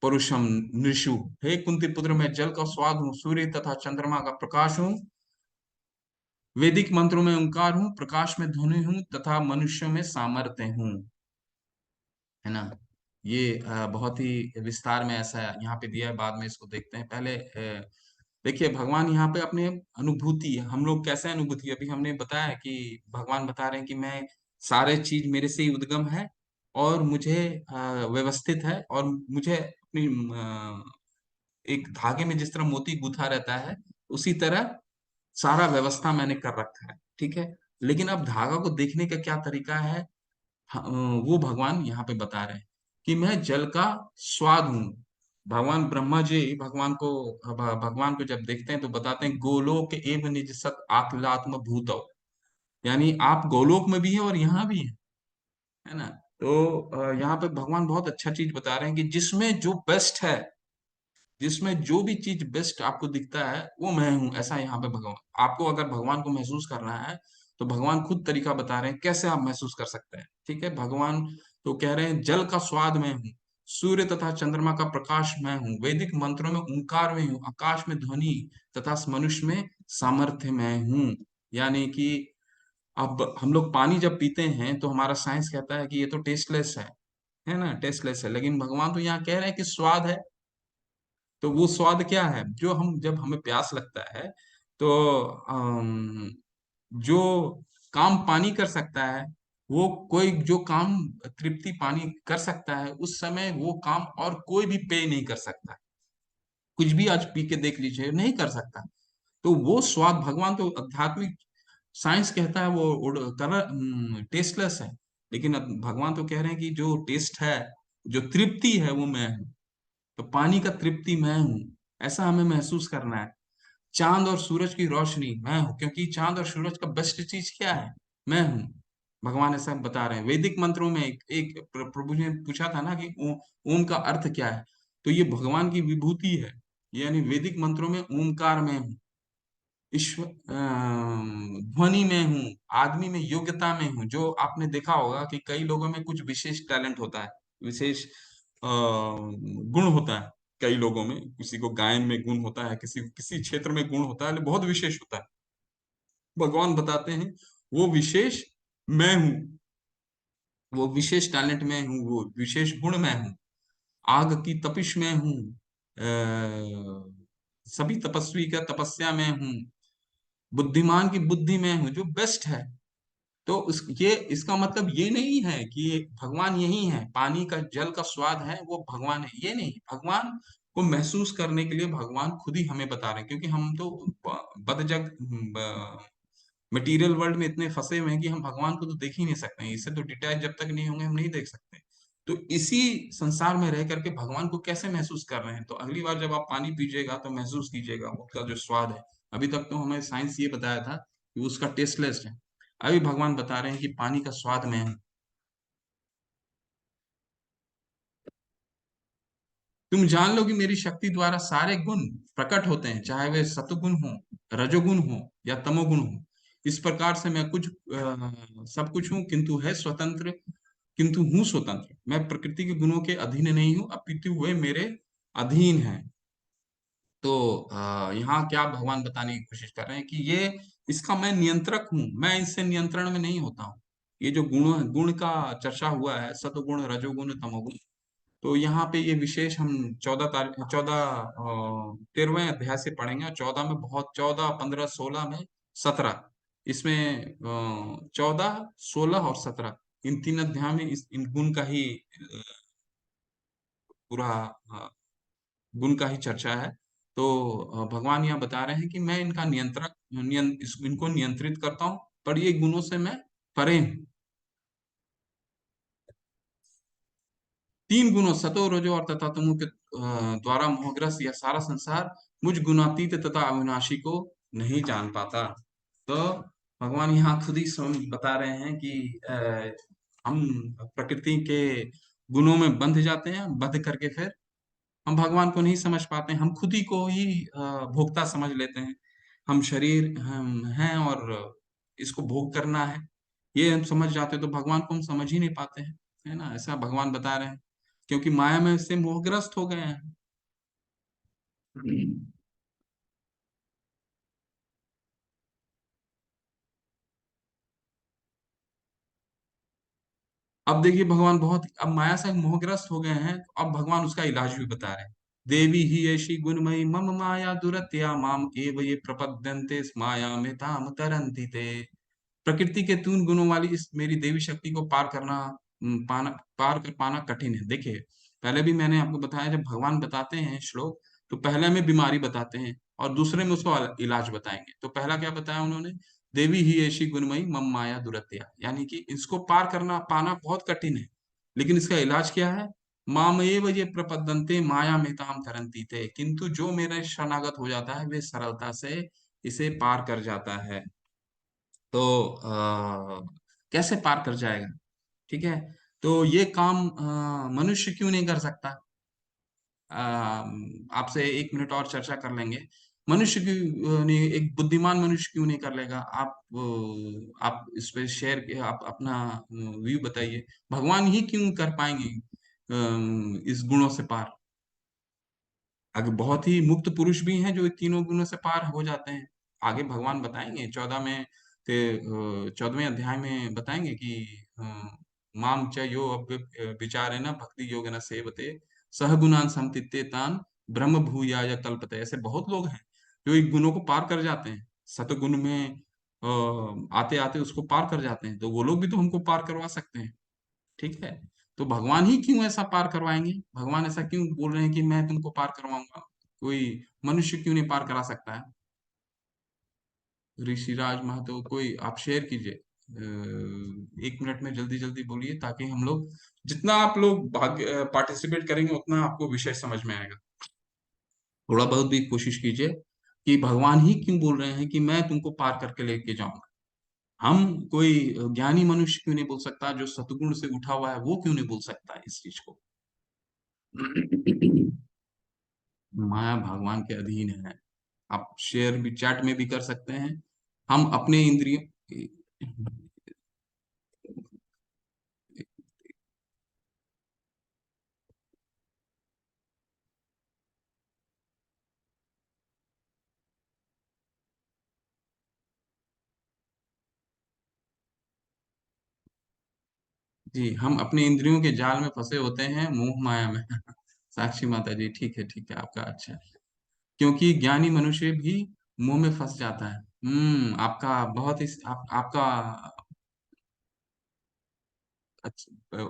पुरुषम नृषु। हे कुंती पुत्र, मैं जल का स्वाद हूँ, सूर्य तथा चंद्रमा का प्रकाश हूँ, वैदिक मंत्रों में ओंकार हूँ, प्रकाश में ध्वनि हूँ तथा मनुष्यों में सामर्थ्य हूँ। है ना, ये बहुत ही विस्तार में ऐसा यहाँ पे दिया है, बाद में इसको देखते हैं। पहले देखिए, भगवान यहाँ पे अपने अनुभूति, हम लोग कैसे अनुभूति, अभी हमने बताया कि भगवान बता रहे हैं कि मैं सारे चीज मेरे से ही उद्गम है और मुझे व्यवस्थित है, और मुझे अपनी एक धागे में जिस तरह मोती गुथा रहता है उसी तरह सारा व्यवस्था मैंने कर रखा है, ठीक है। लेकिन अब धागा को देखने का क्या तरीका है, वो भगवान यहाँ पे बता रहे हैं कि मैं जल का स्वाद हूँ। भगवान ब्रह्मा जी भगवान को जब देखते हैं तो बताते हैं गोलोक एव निज सत आत्मात्म भूतौ, यानी आप गोलोक में भी हैं और यहाँ भी हैं, है ना। तो यहाँ पे भगवान बहुत अच्छा चीज बता रहे हैं कि जिसमें जो बेस्ट है, जिसमें जो भी चीज बेस्ट आपको दिखता है वो मैं हूं, ऐसा यहाँ पे भगवान। आपको अगर भगवान को महसूस करना है तो भगवान खुद तरीका बता रहे हैं कैसे आप महसूस कर सकते हैं, ठीक है। भगवान तो कह रहे हैं जल का स्वाद मैं हूँ, सूर्य तथा चंद्रमा का प्रकाश मैं हूँ, वैदिक मंत्रों में ओंकार में हूँ, आकाश में ध्वनि तथा मनुष्य में सामर्थ्य मैं हूँ। यानी कि अब हम लोग पानी जब पीते हैं तो हमारा साइंस कहता है कि ये तो टेस्टलेस है ना, टेस्टलेस है, लेकिन भगवान तो यहाँ कह रहे हैं कि स्वाद है। तो वो स्वाद क्या है, जो हम जब हमें प्यास लगता है तो जो काम पानी कर सकता है, वो कोई जो काम तृप्ति पानी कर सकता है उस समय वो काम और कोई भी पे नहीं कर सकता। कुछ भी आज पी के देख लीजिए, नहीं कर सकता। तो वो स्वाद भगवान तो आध्यात्मिक साइंस कहता है वो कलर टेस्टलेस है, लेकिन अब भगवान तो कह रहे हैं कि जो टेस्ट है, जो तृप्ति है वो मैं हूँ। तो पानी का तृप्ति मैं हूँ, ऐसा हमें महसूस करना है। चांद और सूरज की रोशनी मैं हूँ, क्योंकि चांद और सूरज का बेस्ट चीज क्या है, मैं हूँ। भगवान ऐसा बता रहे हैं। वैदिक मंत्रों में प्रभु ने पूछा था ना कि ओम का अर्थ क्या है, तो ये भगवान की विभूति है। यानी वैदिक मंत्रों में ओमकार में हूँ, ईश्वर ध्वनि में हूँ, आदमी में योग्यता में हूँ। जो आपने देखा होगा कि कई लोगों में कुछ विशेष टैलेंट होता है, विशेष गुण होता है। कई लोगों में किसी को गायन में गुण होता है, किसी किसी क्षेत्र में गुण होता है, लेकिन बहुत विशेष होता है। भगवान बताते हैं वो विशेष मैं हूँ, वो विशेष टैलेंट में हूँ, वो विशेष गुण में हूँ। आग की तपिश में हूँ, सभी तपस्वी का तपस्या में हूँ, बुद्धिमान की बुद्धि में हूँ, जो बेस्ट है। तो ये इसका मतलब ये नहीं है कि भगवान यही है, पानी का जल का स्वाद है वो भगवान है, ये नहीं। भगवान को महसूस करने के लिए भगवान खुद ही हमें बता रहे हैं, क्योंकि हम तो बदजग मटेरियल वर्ल्ड में इतने फंसे हुए हैं कि हम भगवान को तो देख ही नहीं सकते हैं। इससे तो डिटैच जब तक नहीं होंगे हम नहीं देख सकते। तो इसी संसार में रह करके भगवान को कैसे महसूस कर रहे हैं, तो अगली बार जब आप पानी पीजिएगा तो महसूस कीजिएगा उसका जो स्वाद है। अभी तक तो हमें साइंस ये बताया था कि उसका टेस्टलेस है, अभी भगवान बता रहे हैं कि पानी का स्वाद में है। तुम जान लो कि मेरी शक्ति द्वारा सारे गुण प्रकट होते हैं, चाहे वे सतुगुण हो, रजोगुण हो या तमोगुण हो। इस प्रकार से मैं सब कुछ हूँ, किंतु हूँ स्वतंत्र। मैं प्रकृति के गुणों के अधीन नहीं हूँ, अपितु वे मेरे अधीन है। तो यहाँ क्या भगवान बताने की कोशिश कर रहे हैं कि ये इसका मैं नियंत्रक हूँ, मैं इससे नियंत्रण में नहीं होता हूँ। ये जो गुण का चर्चा हुआ है, सतुगुण रजोगुण तमोगुण, तो यहाँ पे ये विशेष हम 13वें अध्याय से पढ़ेंगे। और 14 में बहुत 14, 15, 16 में 17, इसमें 14, 16 और 17, इन तीन अध्याय में इन गुण का ही पूरा गुण का ही चर्चा है। तो भगवान यहाँ बता रहे हैं कि मैं इनका इनको नियंत्रित करता हूँ, पर ये गुणों से मैं परे हूँ। तीन गुणों सतो रजो और तथा तमो के द्वारा मोहग्रस्त यह सारा संसार मुझ गुणातीत तथा अविनाशी को नहीं जान पाता। तो भगवान यहाँ खुद ही बता रहे हैं कि हम प्रकृति के गुणों में बंध जाते हैं, बंध करके फिर हम भगवान को नहीं समझ पाते हैं। हम खुद ही को ही भोक्ता समझ लेते हैं। हम शरीर हम हैं और इसको भोग करना है, ये हम समझ जाते हैं, तो भगवान को हम समझ ही नहीं पाते हैं, है ना। ऐसा भगवान बता रहे हैं, क्योंकि माया में से मोहग्रस्त हो गए हैं। अब देखिए भगवान बहुत अब माया से मोहग्रस्त हो गए हैं, तो अब भगवान उसका इलाज भी बता रहे हैं। देवी ही ऐसी गुणमयी मम माया दुरत्या माम एव ये प्रपद्यन्ते माया में ताम तरन्ति ते। प्रकृति के तीन गुणों वाली इस मेरी देवी शक्ति को पार कर पाना कठिन है। देखिए, पहले भी मैंने आपको बताया, जब भगवान बताते हैं श्लोक तो पहले में बीमारी बताते हैं और दूसरे में उसको इलाज बताएंगे। तो पहला क्या बताया उन्होंने, देवी ही ऐसी गुणमयी मम माया दुरत्या, यानी कि इसको पार करना पाना बहुत कठिन है, लेकिन इसका इलाज क्या है, मामएव ये प्रपद्यन्ते माया मेताम तरन्ति ते, किंतु जो मेरे शरणागत हो जाता है वे सरलता से इसे पार कर जाता है। तो कैसे पार कर जाएगा, ठीक है। तो ये काम मनुष्य क्यों नहीं कर सकता, आपसे 1 मिनट और चर्चा कर लेंगे। मनुष्य क्यों नहीं, एक बुद्धिमान मनुष्य क्यों नहीं कर लेगा, आप इस पे शेयर, आप अपना व्यू बताइए। भगवान ही क्यों कर पाएंगे इस गुणों से पार। अगर बहुत ही मुक्त पुरुष भी हैं जो इन तीनों गुणों से पार हो जाते हैं। आगे भगवान बताएंगे 14वें अध्याय में बताएंगे कि अ, माम च यो विचारे न भक्ति योग न सेवते सह गुणान समतित्ते तान ब्रह्म भूयाय कल्पते। ऐसे बहुत लोग हैं जो इन गुणों को पार कर जाते हैं, सतगुण में आते आते उसको पार कर जाते हैं। तो वो लोग भी तो हमको पार करवा सकते हैं, ठीक है। तो भगवान ही क्यों ऐसा पार करवाएंगे, भगवान ऐसा क्यों बोल रहे हैं कि मैं तुमको पार करवाऊंगा, कोई मनुष्य क्यों नहीं पार करा सकता है। ऋषिराज महतो कोई आप शेयर कीजिए, 1 मिनट में जल्दी जल्दी बोलिए, ताकि हम लोग जितना आप लोग भाग पार्टिसिपेट करेंगे उतना आपको विषय समझ में आएगा। थोड़ा बहुत भी कोशिश कीजिए कि भगवान ही क्यों बोल रहे हैं कि मैं तुमको पार करके लेके जाऊंगा। हम कोई ज्ञानी मनुष्य क्यों नहीं बोल सकता, जो सतगुण से उठा हुआ है वो क्यों नहीं बोल सकता है इस चीज को। माया भगवान के अधीन है। आप शेयर भी चैट में भी कर सकते हैं। हम अपने इंद्रियों, जी हम अपने इंद्रियों के जाल में फंसे होते हैं, मोह माया में। साक्षी माता जी, ठीक है आपका, अच्छा है। क्योंकि ज्ञानी मनुष्य भी मोह में फंस जाता है। आपका बहुत ही आपका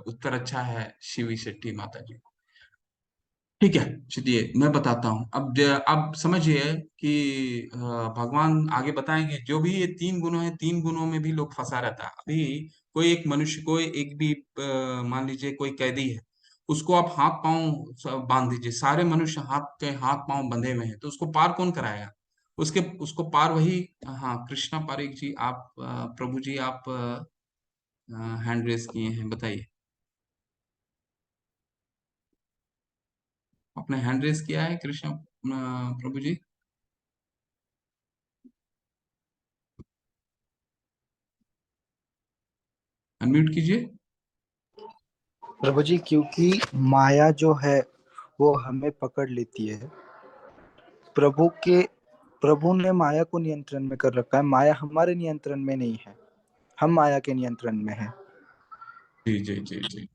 उत्तर अच्छा है, शिवी शेट्टी माता जी। ठीक है, चलिए मैं बताता हूँ। अब समझिए कि भगवान आगे बताएंगे जो भी ये 3 गुणों हैं, 3 गुणों में भी लोग फंसा रहता है। अभी कोई एक मनुष्य को एक भी मान लीजिए कोई कैदी है, उसको आप हाथ पांव बांध दीजिए, सारे मनुष्य हाथ पांव बंधे हुए हैं, तो उसको पार कौन कराएगा, उसको पार वही। हाँ, कृष्णा पारेख जी, आप प्रभु जी, आप हैंड रेस किए हैं, बताइए। आपने हैंड रेस किया है कृष्णा प्रभु जी, अनम्यूट कीजिए। प्रभु जी, क्योंकि माया जो है वो हमें पकड़ लेती है। प्रभु के प्रभु ने माया को नियंत्रण में कर रखा है, माया हमारे नियंत्रण में नहीं है, हम माया के नियंत्रण में है। जी जी जी जी।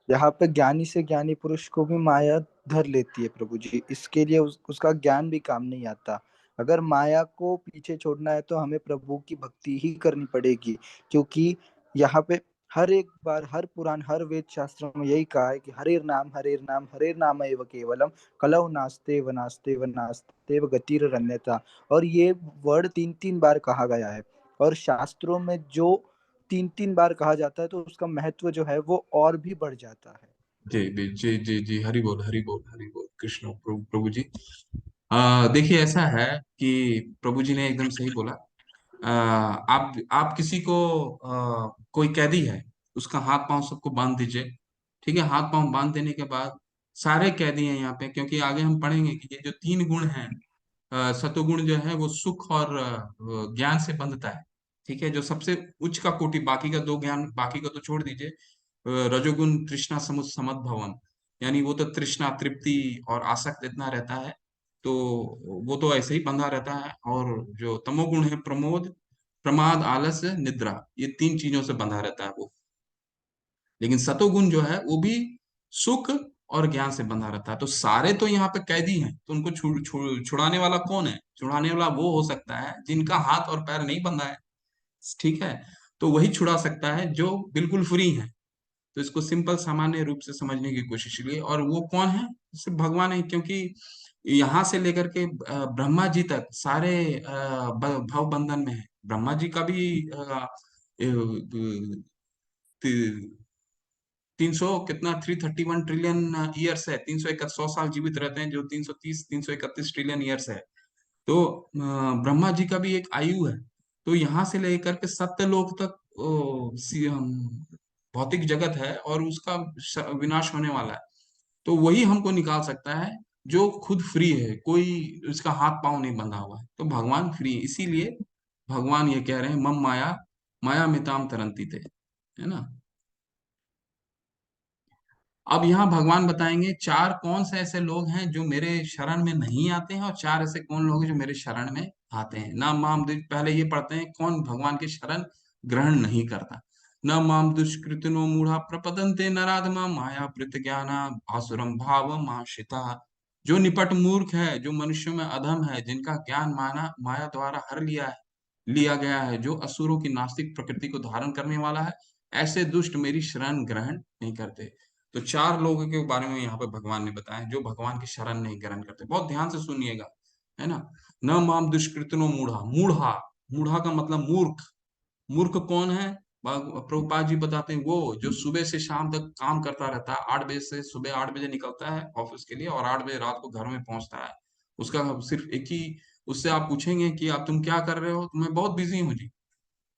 यहाँ पे ज्ञानी से ज्ञानी पुरुष को भी माया धर लेती है प्रभु जी, इसके लिए उसका ज्ञान भी काम नहीं आता। अगर माया को पीछे छोड़ना है तो हमें प्रभु की भक्ति ही करनी पड़ेगी, क्योंकि यहाँ पे हर एक बार, हर पुराण, हर वेद शास्त्रों में यही कहा है कि हरेर नाम एव केवलम, कलौ नास्ते व नास्ते व गतिरन्यथा। और ये वर्ड 3 3 बार कहा गया है, और शास्त्रों में जो 3 3 बार कहा जाता है तो उसका महत्व जो है वो और भी बढ़ जाता है। जी जी जी जी जी, हरि बोल हरि बोल हरि बोल, कृष्ण प्रभु प्रभु जी। देखिए ऐसा है कि प्रभु जी ने एकदम सही बोला। आप किसी को कोई कैदी है, उसका हाथ पांव सबको बांध दीजिए, ठीक है। हाथ पांव बांध देने के बाद सारे कैदी हैं यहाँ पे, क्योंकि आगे हम पढ़ेंगे कि ये जो 3 गुण हैं, सतोगुण जो है वो सुख और ज्ञान से बंधता है, ठीक है। जो सबसे उच्च का कोटि, बाकी का 2 ज्ञान, बाकी का तो छोड़ दीजिए। रजोगुण तृष्णा समुत समद्भवम, यानी वो तो तृष्णा तृप्ति और आसक्त इतना रहता है, तो वो तो ऐसे ही बंधा रहता है। और जो तमोगुण है, प्रमोद प्रमाद आलस्य निद्रा, ये 3 चीजों से बंधा रहता है वो। लेकिन सतोगुण जो है वो भी सुख और ज्ञान से बंधा रहता है। तो सारे तो यहाँ पे कैदी हैं, तो उनको छुड़ाने वाला कौन है, छुड़ाने वाला वो हो सकता है जिनका हाथ और पैर नहीं बंधा है, ठीक है। तो वही छुड़ा सकता है जो बिल्कुल फ्री है। तो इसको सिंपल सामान्य रूप से समझने की कोशिश करिए, और वो कौन है, सिर्फ भगवान है। क्योंकि यहाँ से लेकर के ब्रह्मा जी तक सारे भव बंधन में है। ब्रह्मा जी का भी 300 कितना 331 ईयर्स है, 300 100 साल जीवित रहते हैं, जो 330 331 ट्रिलियन ईयर्स है। तो ब्रह्मा जी का भी एक आयु है। तो यहाँ से लेकर के सत्यलोक तक भौतिक जगत है और उसका विनाश होने वाला है। तो वही हमको निकाल सकता है जो खुद फ्री है, कोई उसका हाथ पांव नहीं बंधा हुआ है। तो भगवान फ्री है, इसीलिए भगवान ये कह रहे हैं मम माया माया मिताम तरंती थे, है ना। अब यहाँ भगवान बताएंगे चार कौन से ऐसे लोग हैं जो मेरे शरण में नहीं आते हैं, और चार ऐसे कौन लोग हैं जो मेरे शरण में आते हैं। न माम पहले ये पढ़ते हैं कौन भगवान के शरण ग्रहण नहीं करता। न माम दुष्कृतिनो मूढ़ा प्रपदन्ते नराधमा माया पृत ज्ञाना आसुरम भाव माशिता। जो निपट मूर्ख है, जो मनुष्यों में अधम है, जिनका ज्ञान माना माया द्वारा हर लिया गया है, जो असुरों की नास्तिक प्रकृति को धारण करने वाला है, ऐसे दुष्ट मेरी शरण ग्रहण नहीं करते। तो चार लोगों के बारे में यहाँ पे भगवान ने बताया जो भगवान की शरण नहीं ग्रहण करते। बहुत ध्यान से सुनिएगा, है ना। न माम दुष्कृतनो मूढ़ा, मूढ़ा, मूढ़ा का मतलब मूर्ख। मूर्ख कौन है? प्रभुपाद जी बताते हैं वो जो सुबह से शाम तक काम करता रहता है, 8 बजे से सुबह 8 बजे निकलता है ऑफिस के लिए और 8 बजे रात को घर में पहुंचता है। उसका सिर्फ एक ही, उससे आप पूछेंगे कि आप तुम क्या कर रहे हो, तो मैं बहुत बिजी हूँ जी।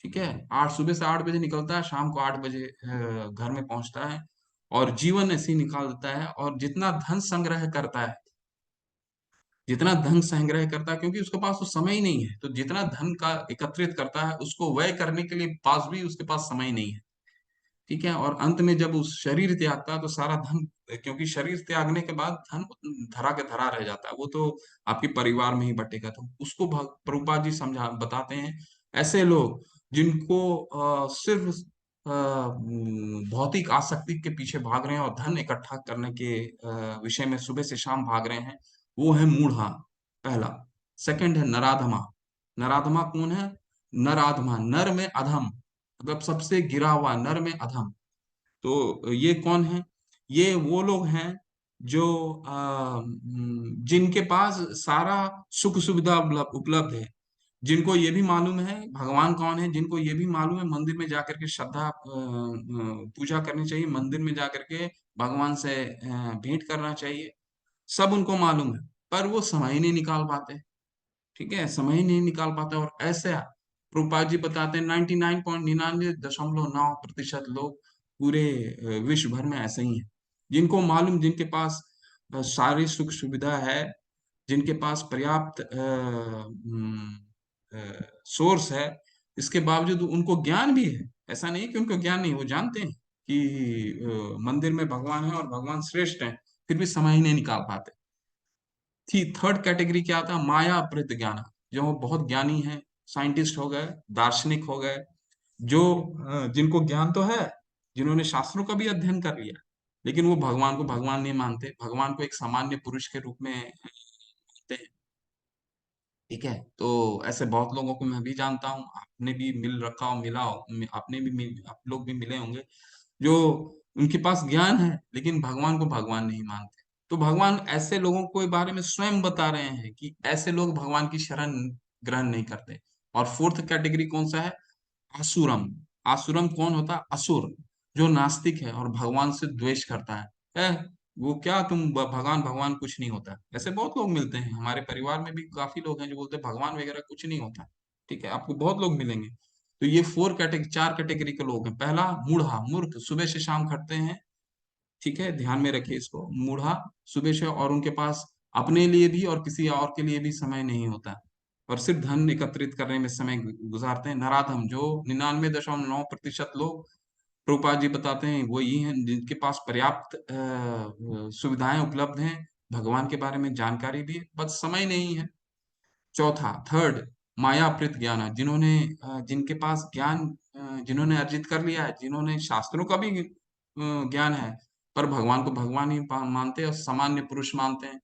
ठीक है, आठ सुबह से 8 बजे निकलता है, शाम को 8 बजे घर में पहुंचता है, और जीवन ऐसे ही निकाल देता है। और जितना धन संग्रह करता है, जितना धन संग्रह करता है, क्योंकि उसके पास तो समय ही नहीं है, तो जितना धन का एकत्रित करता है उसको व्यय करने के लिए पास भी उसके पास समय नहीं है। ठीक है, और अंत में जब उस शरीर त्यागता है तो सारा धन, क्योंकि शरीर त्यागने के बाद धन धरा के धरा रह जाता है, वो तो आपके परिवार में ही बटेगा। तो उसको प्रभुपाद जी समझा बताते हैं ऐसे लोग जिनको सिर्फ भौतिक आसक्ति के पीछे भाग रहे हैं और धन इकट्ठा करने के विषय में सुबह से शाम भाग रहे हैं, वो है मूढ़ा, पहला। सेकंड है नराधमा। नराधमा कौन है? नराधमा, नर में अधम, मतलब सबसे गिरा हुआ, नर में अधम। तो ये कौन है? ये वो लोग हैं जो जिनके पास सारा सुख सुविधा उपलब्ध है, जिनको ये भी मालूम है भगवान कौन है, जिनको ये भी मालूम है मंदिर में जाकर के श्रद्धा पूजा करनी चाहिए, मंदिर में जाकर के भगवान से भेंट करना चाहिए, सब उनको मालूम है, पर वो समय ही नहीं निकाल पाते। ठीक है, समय ही नहीं निकाल पाता। और ऐसे प्रभुपाद जी बताते हैं 99.99% लोग पूरे विश्व भर में ऐसे ही हैं, जिनको मालूम, जिनके पास सारी सुख सुविधा है, जिनके पास पर्याप्त सोर्स है, इसके बावजूद उनको ज्ञान भी है। ऐसा नहीं कि उनको ज्ञान नहीं, वो जानते हैं कि मंदिर में भगवान है और भगवान श्रेष्ठ है, फिर भी समय ही नहीं निकाल पाते। थी थर्ड कैटेगरी क्या था? माया अपहृत ज्ञान, जो बहुत ज्ञानी है, साइंटिस्ट हो गए, दार्शनिक हो गए, जो जिनको ज्ञान तो है, जिन्होंने शास्त्रों का भी अध्ययन कर लिया, लेकिन वो भगवान को भगवान नहीं मानते, भगवान को एक सामान्य पुरुष के रूप में मानते हैं। ठीक है, तो ऐसे बहुत लोगों को मैं भी जानता हूँ, आपने भी मिल रखा हो, मिला हो, आपने भी आप लोग भी मिले होंगे, जो उनके पास ज्ञान है लेकिन भगवान को भगवान नहीं मानते। तो भगवान ऐसे लोगों के बारे में स्वयं बता रहे हैं कि ऐसे लोग भगवान की शरण ग्रहण नहीं करते। और फोर्थ कैटेगरी कौन सा है? आसुरम। आसुरम कौन होता है? असुर, जो नास्तिक है और भगवान से द्वेष करता है। वो क्या तुम भगवान भगवान कुछ नहीं होता। ऐसे बहुत लोग मिलते हैं, हमारे परिवार में भी काफी लोग हैं जो बोलते हैं भगवान वगैरह कुछ नहीं होता। ठीक है, आपको बहुत लोग मिलेंगे। तो ये चार कैटेगरी के लोग हैं। पहला मूढ़ा, मूर्ख, सुबह से शाम खटते हैं। ठीक है, ध्यान में रखिए इसको, मूढ़ा, सुबह से, और उनके पास अपने लिए भी और किसी और के लिए भी समय नहीं होता, और सिर्फ धन एकत्रित करने में समय गुजारते हैं। नराधम, जो 99.9% लोग, प्रभुपाद जी बताते हैं, वो ये हैं जिनके पास पर्याप्त सुविधाएं उपलब्ध हैं, भगवान के बारे में जानकारी भी है, बस समय नहीं है। चौथा, थर्ड, मायाकृत ज्ञान, जिन्होंने जिनके पास ज्ञान जिन्होंने अर्जित कर लिया है, जिन्होंने शास्त्रों का भी ज्ञान है, पर भगवान को भगवान ही मानते हैं और सामान्य पुरुष मानते हैं।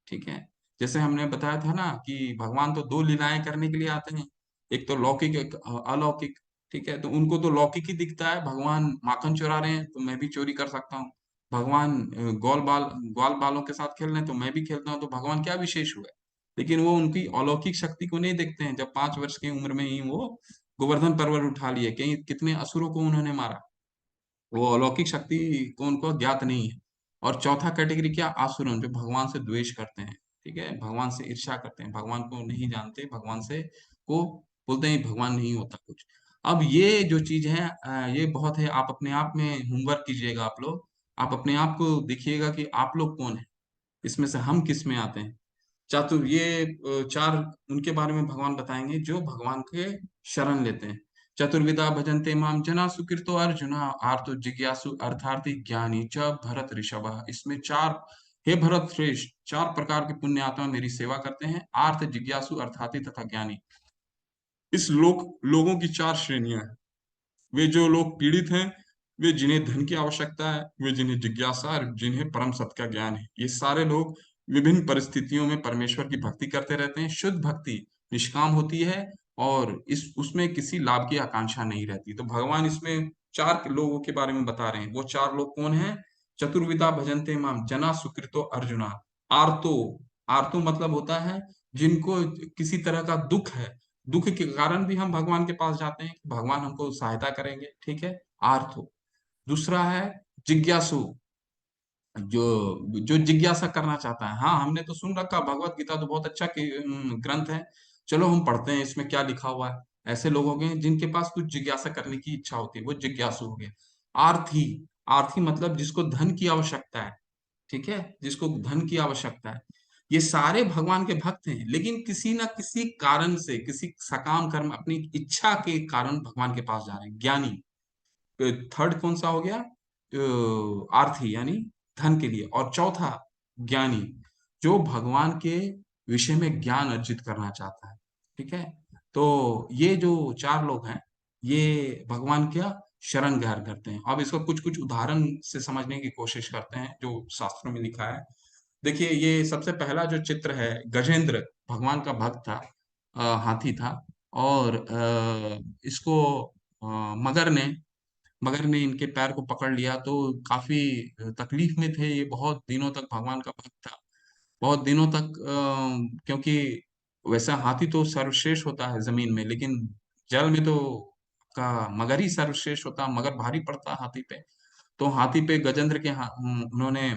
ठीक है, जैसे हमने बताया था ना कि भगवान तो दो लीलाएं करने के लिए आते हैं, एक तो लौकिक, एक अलौकिक। ठीक है, तो उनको तो लौकिक ही दिखता है, भगवान माखन चुरा रहे हैं तो मैं भी चोरी कर सकता हूँ। भगवान ग्वाल बालों के साथ खेल रहे हैं तो मैं भी खेलता हूँ, तो भगवान क्या विशेष हुआ है? लेकिन वो उनकी अलौकिक शक्ति को नहीं देखते हैं। जब 5 वर्ष की उम्र में ही वो गोवर्धन पर्वत उठा लिए, कहीं कितने असुरों को उन्होंने मारा, वो अलौकिक शक्ति को उनको ज्ञात नहीं है। और चौथा कैटेगरी क्या, आसुरन, जो भगवान से द्वेष करते हैं, ठीक है, भगवान से ईर्ष्या करते हैं, भगवान को नहीं जानते, भगवान से को बोलते हैं भगवान नहीं होता कुछ। अब ये जो चीज है ये बहुत है, आप अपने आप में होमवर्क कीजिएगा आप लोग, आप अपने आप को देखिएगा कि आप लोग कौन है, इसमें से हम किस में आते हैं। चातुर ये चार उनके बारे में भगवान बताएंगे जो भगवान के शरण लेते हैं। चतुर्विधा भजन्ते माम जना सुकृतो अर्जुना आर्तो जिज्ञासु अर्थार्थी ज्ञानी च भरत ऋषभ। इसमें चार, हे भरत श्रेष्ठ, चार प्रकार के पुण्य आत्मा मेरी सेवा करते हैं, आर्थ जिज्ञासु अर्थार्थी तथा ज्ञानी। इस लोगों की चार श्रेणियां हैं। वे जो लोग पीड़ित हैं, वे जिन्हें धन की आवश्यकता है, वे जिन्हें जिज्ञासा और जिन्हें परम सत्य का ज्ञान है। ये सारे लोग विभिन्न परिस्थितियों में परमेश्वर की भक्ति करते रहते हैं। शुद्ध भक्ति निष्काम होती है और इस उसमें किसी लाभ की आकांक्षा नहीं रहती। तो भगवान इसमें चार लोगों के बारे में बता रहे हैं। वो चार लोग कौन हैं? चतुर्विधा भजन्ते माम जना सुकृतो अर्जुना। आर्तो, आर्तो मतलब होता है जिनको किसी तरह का दुख है, दुख के कारण भी हम भगवान के पास जाते हैं कि भगवान हमको सहायता करेंगे, ठीक है, आर्थ हो। दूसरा है जिज्ञासु, जो जो जिज्ञासा करना चाहता है। हाँ, हमने तो सुन रखा भगवत गीता तो बहुत अच्छा ग्रंथ है, चलो हम पढ़ते हैं इसमें क्या लिखा हुआ है। ऐसे लोग हो गए जिनके पास कुछ जिज्ञासा करने की इच्छा होती है, वो जिज्ञासु हो गए। आर्थी, आर्थी मतलब जिसको धन की आवश्यकता है, ठीक है, जिसको धन की आवश्यकता है। ये सारे भगवान के भक्त हैं, लेकिन किसी ना किसी कारण से, किसी सकाम कर्म, अपनी इच्छा के कारण भगवान के पास जा रहे हैं। ज्ञानी, थर्ड कौन सा हो गया? आर्थी यानी धन के लिए, और चौथा ज्ञानी, जो भगवान के विषय में ज्ञान अर्जित करना चाहता है, ठीक है। तो ये जो चार लोग हैं, ये भगवान क्या शरण ग्रहण करते हैं। अब इसको कुछ कुछ उदाहरण से समझने की कोशिश करते हैं जो शास्त्रों में लिखा है। देखिए, ये सबसे पहला जो चित्र है, गजेंद्र भगवान का भक्त था, हाथी था, और इसको अ, मगर ने मगर ने इनके पैर को पकड़ लिया, तो काफी तकलीफ में थे ये, बहुत दिनों तक भगवान का भक्त था, बहुत दिनों तक, क्योंकि वैसा हाथी तो सर्वश्रेष्ठ होता है जमीन में, लेकिन जल में तो का मगर ही सर्वश्रेष्ठ होता, मगर भारी पड़ता हाथी पे। तो हाथी पे गजेंद्र के उन्होंने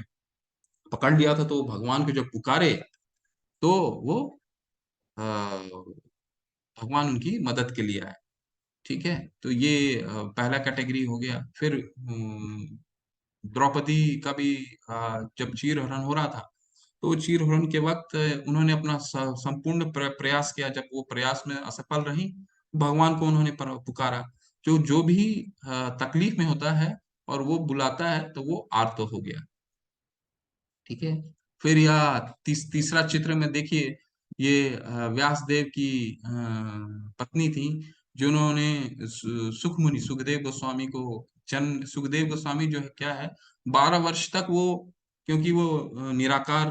पकड़ लिया था, तो भगवान को जब पुकारे तो वो अ, भगवान उनकी मदद के लिए आए, ठीक है। तो ये पहला कैटेगरी हो गया। फिर द्रौपदी का भी जब चीर हरण हो रहा था, तो चीर हरण के वक्त उन्होंने अपना संपूर्ण प्रयास किया। जब वो प्रयास में असफल रही, भगवान को उन्होंने पुकारा। जो जो भी तकलीफ में होता है और वो बुलाता है, तो वो आर्त हो गया, ठीक है। फिर यह तीसरा चित्र में देखिए, ये व्यासदेव की पत्नी थी, जिन्होंने सुखमुनि सुखदेव गोस्वामी को जन्म, सुखदेव गोस्वामी जो है क्या है, 12 वर्ष तक वो, क्योंकि वो निराकार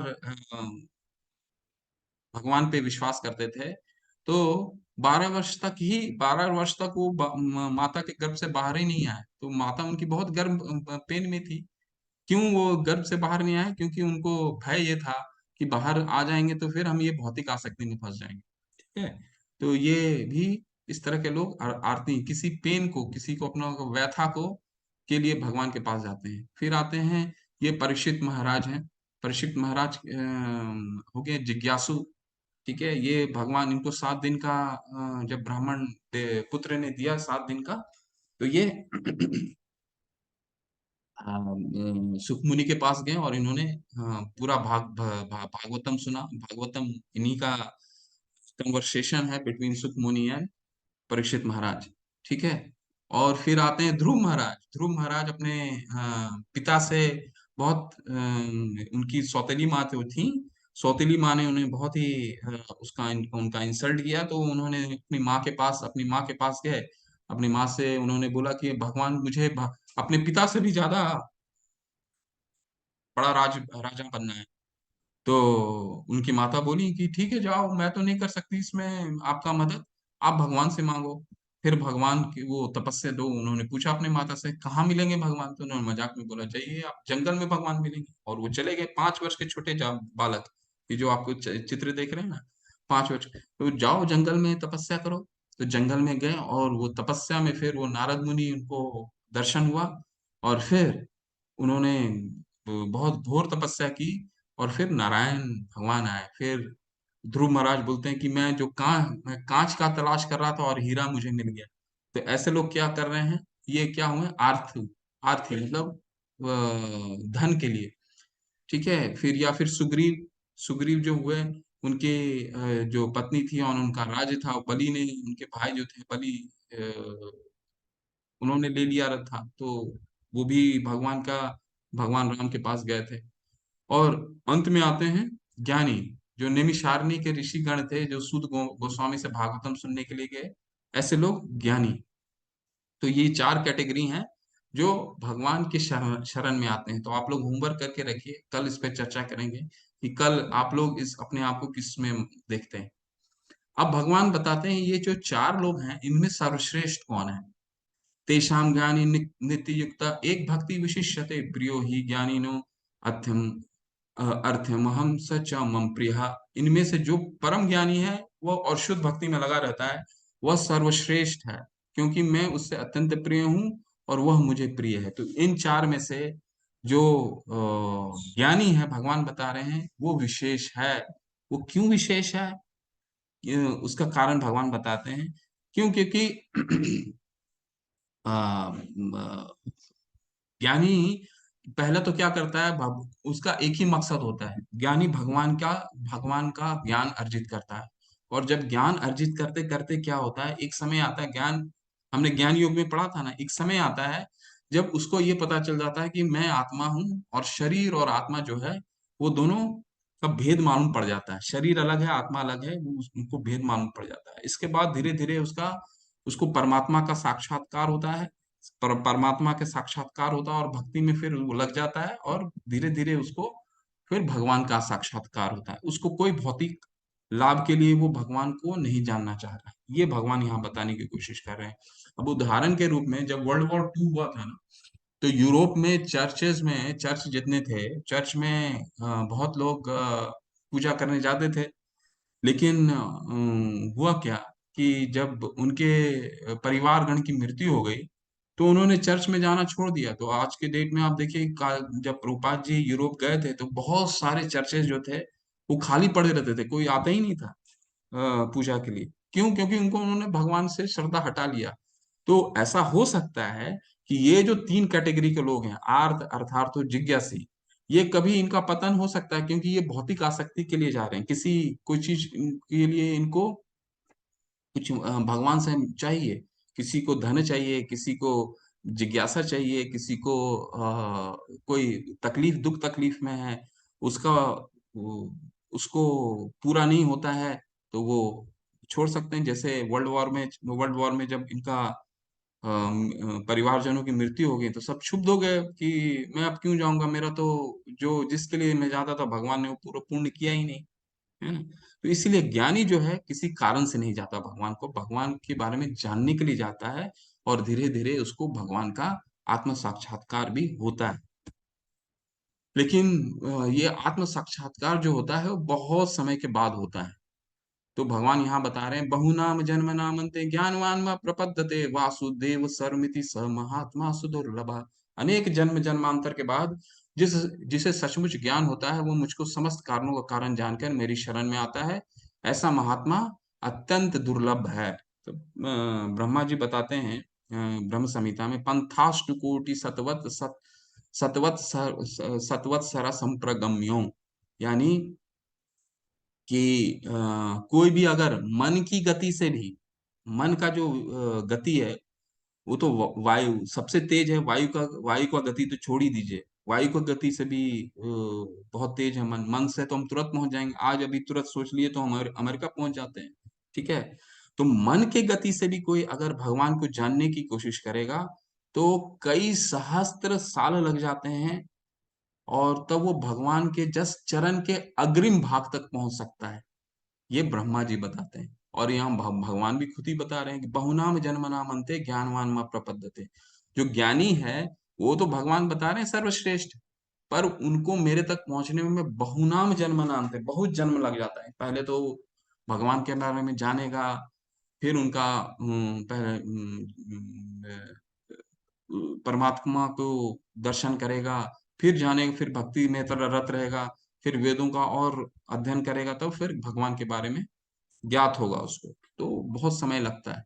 भगवान पे विश्वास करते थे, तो 12 वर्ष तक वो माता के गर्भ से बाहर ही नहीं आए। तो माता उनकी बहुत गर्भ पेन में थी। क्यों वो गर्भ से बाहर नहीं आए? क्योंकि उनको भय ये था कि बाहर आ जाएंगे तो फिर हम ये भौतिक आसक्ति में फंस जाएंगे, ठीक है। तो ये भी इस तरह के लोग आरती, किसी पेन को, किसी को अपना व्यथा को के लिए भगवान के पास जाते हैं। फिर आते हैं ये परीक्षित महाराज हैं। परीक्षित महाराज हो गए जिज्ञासु, ठीक है। ये भगवान इनको 7 दिन का जब ब्राह्मण पुत्र ने दिया 7 दिन का, तो ये सुखमुनि के पास गए और इन्होंने पूरा भागवतम सुना। भागवतम इन्हीं का कन्वर्सेशन है बिटवीन सुखमुनि एंड परीक्षित महाराज, ठीक है। और फिर आते हैं ध्रुव महाराज। ध्रुव महाराज अपने पिता से बहुत उनकी सौतेली माँ थी, सौतेली माँ ने उन्हें बहुत ही उनका इंसल्ट किया, तो उन्होंने अपनी माँ के पास गए। अपनी माँ से उन्होंने बोला कि भगवान मुझे अपने पिता से भी ज्यादा बड़ा राजा बनना है। तो उनकी माता बोली कि ठीक है, जाओ, मैं तो नहीं कर सकती इसमें आपका मदद, आप भगवान से मांगो। फिर भगवान की वो तपस्या दो, उन्होंने पूछा अपने माता से कहाँ मिलेंगे भगवान, तो उन्होंने मजाक में बोला जाइए आप जंगल में भगवान मिलेंगे। और वो चले गए, 5 वर्ष के छोटे बालक, ये जो आपको चित्र देख रहे हैं ना, 5 वर्ष, तो जाओ जंगल में तपस्या करो। तो जंगल में गए और वो तपस्या में फिर वो नारद मुनि उनको दर्शन हुआ, और फिर उन्होंने बहुत घोर तपस्या की, और फिर नारायण भगवान आए। फिर ध्रुव महाराज बोलते हैं कि मैं कांच का तलाश कर रहा था और हीरा मुझे मिल गया। तो ऐसे लोग क्या कर रहे हैं, ये क्या हुए, आर्थी, आर्थी मतलब धन के लिए। ठीक है, फिर या फिर सुग्रीव, सुग्रीव जो हुए, उनके जो पत्नी थी और उनका राज्य था, बलि ने, उनके भाई जो थे बलि, उन्होंने ले लिया था, तो वो भी भगवान राम के पास गए थे। और अंत में आते हैं ज्ञानी, जो नैमिषारण्य के ऋषिगण थे, जो सूत गोस्वामी से भागवतम सुनने के लिए गए, ऐसे लोग ज्ञानी। तो ये 4 कैटेगरी हैं जो भगवान के शरण में आते हैं। तो आप लोग होमवर्क करके रखिए, कल इस पे चर्चा करेंगे कि कल आप लोग इस अपने आप को किस में देखते हैं। अब भगवान बताते हैं ये जो 4 लोग हैं, इनमें सर्वश्रेष्ठ कौन है। तेषां ज्ञानी नित्य युक्ता एक भक्ति विशिष्यते प्रियो ही ज्ञानिनो अर्थम अर्थमहम स च मम प्रिय। इनमें से जो परम ज्ञानी है वह और शुद्ध भक्ति में लगा रहता है, वह सर्वश्रेष्ठ है, क्योंकि मैं उससे अत्यंत प्रिय हूँ और वह मुझे प्रिय है। तो इन 4 में से जो ज्ञानी है, भगवान बता रहे हैं वो विशेष है। वो क्यों विशेष है, उसका कारण भगवान बताते हैं। क्यों, क्योंकि ज्ञानी पहले तो क्या करता है, उसका एक ही मकसद होता है, ज्ञानी भगवान का ज्ञान अर्जित करता है। और जब ज्ञान अर्जित करते करते क्या होता है, एक समय आता है, ज्ञान, हमने ज्ञान योग में पढ़ा था ना, एक समय आता है जब उसको ये पता चल जाता है कि मैं आत्मा हूँ, और शरीर और आत्मा जो है वो दोनों का भेद मालूम पड़ जाता है। शरीर अलग है, आत्मा अलग है, वो उनको भेद मालूम पड़ जाता है। इसके बाद धीरे धीरे उसको परमात्मा का साक्षात्कार होता है, परमात्मा के साक्षात्कार होता है, और भक्ति में फिर वो लग जाता है, और धीरे धीरे उसको फिर भगवान का साक्षात्कार होता है। उसको कोई भौतिक लाभ के लिए वो भगवान को नहीं जानना चाह रहा है, ये भगवान यहाँ बताने की कोशिश कर रहे हैं। अब उदाहरण के रूप में जब वर्ल्ड वॉर 2 हुआ था ना, तो यूरोप में चर्च जितने थे, चर्च में बहुत लोग पूजा करने जाते थे। लेकिन हुआ क्या कि जब उनके परिवारगण की मृत्यु हो गई, तो उन्होंने चर्च में जाना छोड़ दिया। तो आज के डेट में आप देखिए, जब प्रभुपाद जी यूरोप गए थे तो बहुत सारे चर्चेज जो थे वो खाली पड़े रहते थे, कोई आता ही नहीं था पूजा के लिए। क्यों, क्योंकि उन्होंने भगवान से श्रद्धा हटा लिया। तो ऐसा हो सकता है कि ये जो 3 कैटेगरी के लोग हैं, आर्थ अर्थार्थ और जिज्ञासी, ये कभी इनका पतन हो सकता है, क्योंकि ये भौतिक आसक्ति के लिए जा रहे हैं, कोई चीज के लिए इनको कुछ भगवान से चाहिए। किसी को धन चाहिए, किसी को जिज्ञासा चाहिए, किसी को कोई तकलीफ, दुख तकलीफ में है, उसका उसको पूरा नहीं होता है, तो वो छोड़ सकते हैं। जैसे वर्ल्ड वॉर में जब इनका परिवारजनों की मृत्यु हो गई, तो सब क्षुब्ध हो गए कि मैं अब क्यों जाऊंगा, मेरा तो जो जिसके लिए मैं जाता था भगवान ने वो पूरा पूर्ण किया ही नहीं, है ना। तो इसीलिए ज्ञानी जो है किसी कारण से नहीं जाता भगवान के बारे में जानने के लिए जाता है, और धीरे धीरे उसको भगवान का आत्म साक्षात्कार भी होता है। लेकिन ये आत्म साक्षात्कार जो होता है वो बहुत समय के बाद होता है। तो भगवान यहाँ बता रहे हैं, बहुनाम जन्म नामन्ते ज्ञानवान व प्रपद्यते वासुदेव सर्वमिति स महात्मा सुदुर्लभ। अनेक जन्म जन्मांतर के बाद जिसे सचमुच ज्ञान होता है, वो मुझको समस्त कारणों का कारण जानकर मेरी शरण में आता है, ऐसा महात्मा अत्यंत दुर्लभ है। तो ब्रह्मा जी बताते हैं ब्रह्म संहिता में, पंथाष्ट कोटि सतवत्सरा संप्रगम्यो, यानी कि कोई भी अगर मन की गति से भी, मन का जो गति है, वो तो वायु सबसे तेज है, वायु का गति तो छोड़ ही दीजिए, वायु की गति से भी बहुत तेज है मन से तो हम तुरंत पहुंच जाएंगे, आज अभी तुरंत सोच लिए तो हम अमेरिका पहुंच जाते हैं। ठीक है, तो मन के गति से भी कोई अगर भगवान को जानने की कोशिश करेगा, तो कई सहस्त्र साल लग जाते हैं, और तब वो भगवान के जस चरण के अग्रिम भाग तक पहुंच सकता है। ये ब्रह्मा जी बताते हैं। और यहाँ भगवान भी खुद ही बता रहे हैं कि बहुनाम जन्मनाम अन्ते ज्ञानवान मां प्रपद्यते। जो ज्ञानी है वो तो भगवान बता रहे हैं सर्वश्रेष्ठ, पर उनको मेरे तक पहुंचने में बहुनाम जन्मनाम थे, बहुत जन्म लग जाता है। पहले तो भगवान के बारे में जानेगा, फिर उनका पहले परमात्मा को दर्शन करेगा, फिर जानेगा, फिर भक्ति में रत रहेगा, फिर वेदों का और अध्ययन करेगा, तब फिर भगवान के बारे में ज्ञात होगा उसको। तो बहुत समय लगता है।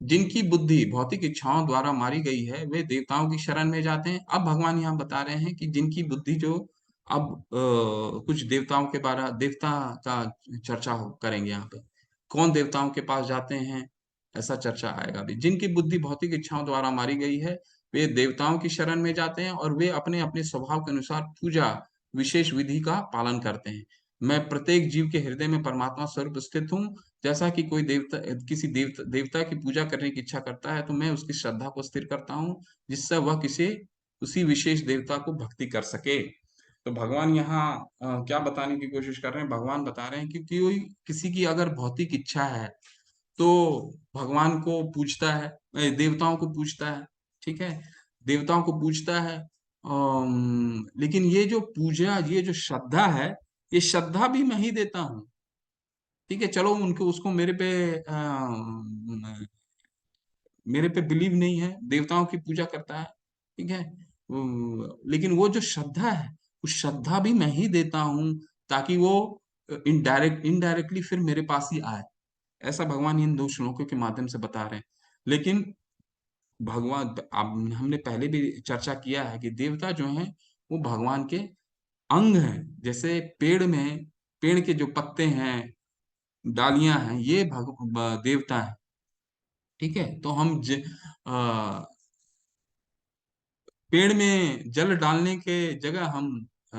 जिनकी बुद्धि भौतिक इच्छाओं द्वारा मारी गई है वे देवताओं की शरण में जाते हैं। अब भगवान यहाँ बता रहे हैं कि जिनकी बुद्धि जो अब कुछ देवताओं के बारे देवता का चर्चा करेंगे यहाँ पे, कौन देवताओं के पास जाते हैं, ऐसा चर्चा आएगा अभी। जिनकी बुद्धि भौतिक इच्छाओं द्वारा मारी गई है वे देवताओं की शरण में जाते हैं और वे अपने अपने स्वभाव के अनुसार पूजा विशेष विधि का पालन करते हैं। मैं प्रत्येक जीव के हृदय में परमात्मा स्वरूप स्थित हूँ। जैसा कि कोई देवता किसी देवता की पूजा करने की इच्छा करता है, तो मैं उसकी श्रद्धा को स्थिर करता हूँ, जिससे वह किसी उसी विशेष देवता को भक्ति कर सके। तो भगवान यहाँ क्या बताने की कोशिश कर रहे हैं? भगवान बता रहे हैं कि कोई किसी की अगर भौतिक इच्छा है तो भगवान को पूजता है, देवताओं को पूजता है, ठीक है, देवताओं को पूजता है। लेकिन ये जो पूजा, ये जो श्रद्धा है, ये श्रद्धा भी मैं ही देता हूँ। ठीक है, चलो उनको उसको मेरे पे बिलीव नहीं है, देवताओं की पूजा करता है, ठीक है। लेकिन वो जो श्रद्धा है, उस श्रद्धा भी मैं ही देता हूँ, ताकि वो इनडायरेक्टली फिर मेरे पास ही आए। ऐसा भगवान इन दो श्लोकों के माध्यम से बता रहे हैं। लेकिन भगवान, अब हमने पहले भी चर्चा किया है कि देवता जो हैं वो भगवान के अंग हैं। जैसे पेड़ के जो पत्ते हैं, डालियां हैं, ये देवता है। ठीक है, तो अ, पेड़ में जल डालने के जगह हम अ,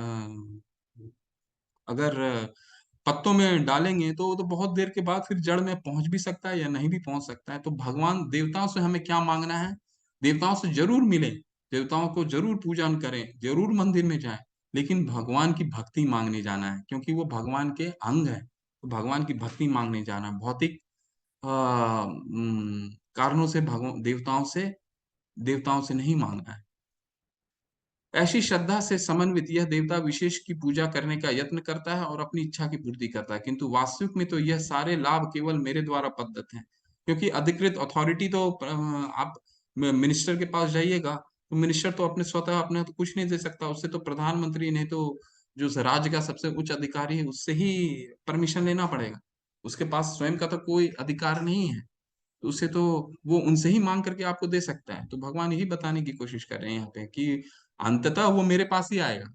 अगर पत्तों में डालेंगे तो वो तो बहुत देर के बाद फिर जड़ में पहुंच भी सकता है या नहीं भी पहुंच सकता है। तो भगवान, देवताओं से हमें क्या मांगना है? देवताओं से जरूर मिले, देवताओं को जरूर पूजन करें, जरूर मंदिर में जाएं, लेकिन भगवान की भक्ति मांगने जाना है, क्योंकि वो भगवान के अंग है। तो भगवान की भक्ति मांगने जाना है। भौतिक कारणों से भगवान देवताओं से नहीं मांगना है। ऐसी श्रद्धा से समन्वित यह देवता विशेष की पूजा करने का यत्न करता है और अपनी इच्छा की पूर्ति करता है, किंतु वास्तविक में तो यह सारे लाभ केवल मेरे द्वारा प्रदत्त हैं। क्योंकि अधिकृत अथॉरिटी तो आप मिनिस्टर के पास जाइएगा, तो मिनिस्टर तो अपने स्वतः अपने तो कुछ नहीं दे सकता, उससे तो प्रधानमंत्री, नहीं तो जो राज्य का सबसे उच्च अधिकारी है उससे ही परमिशन लेना पड़ेगा। उसके पास स्वयं का तो कोई अधिकार नहीं है, तो उसे तो वो उनसे ही मांग करके आपको दे सकता है। तो भगवान यही बताने की कोशिश कर रहे हैं यहाँ पे कि अंततः वो मेरे पास ही आएगा।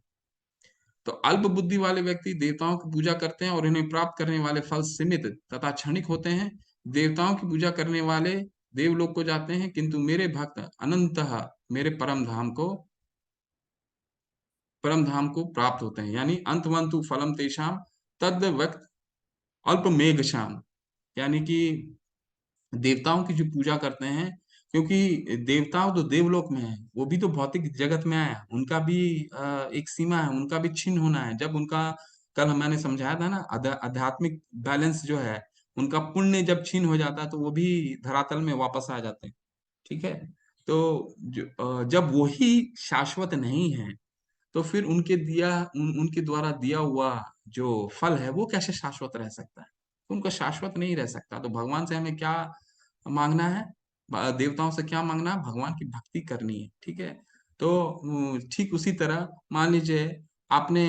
तो अल्प बुद्धि वाले व्यक्ति देवताओं की पूजा करते हैं और इन्हें प्राप्त करने वाले फल सीमित तथा क्षणिक होते हैं। देवताओं की पूजा करने वाले देवलोक को जाते हैं, किंतु मेरे भक्त अनंतः मेरे परम धाम को प्राप्त होते हैं। यानी अंतवंतु फलम तेषाम तद वक्त अल्प मेघ श्याम। यानी कि देवताओं की जो पूजा करते हैं, क्योंकि देवताओं तो देवलोक में है, वो भी तो भौतिक जगत में आया, उनका भी एक सीमा है, उनका भी छिन्न होना है। जब उनका, कल मैंने समझाया था ना, आध्यात्मिक बैलेंस जो है, उनका पुण्य जब छीन हो जाता है तो वो भी धरातल में वापस आ जाते हैं। ठीक है, तो जब वही शाश्वत नहीं है, तो फिर उनके द्वारा दिया हुआ जो फल है वो कैसे शाश्वत रह सकता है? उनका शाश्वत नहीं रह सकता। तो भगवान से हमें क्या मांगना है? देवताओं से क्या मांगना है? भगवान की भक्ति करनी है। ठीक है, तो ठीक उसी तरह मान लीजिए आपने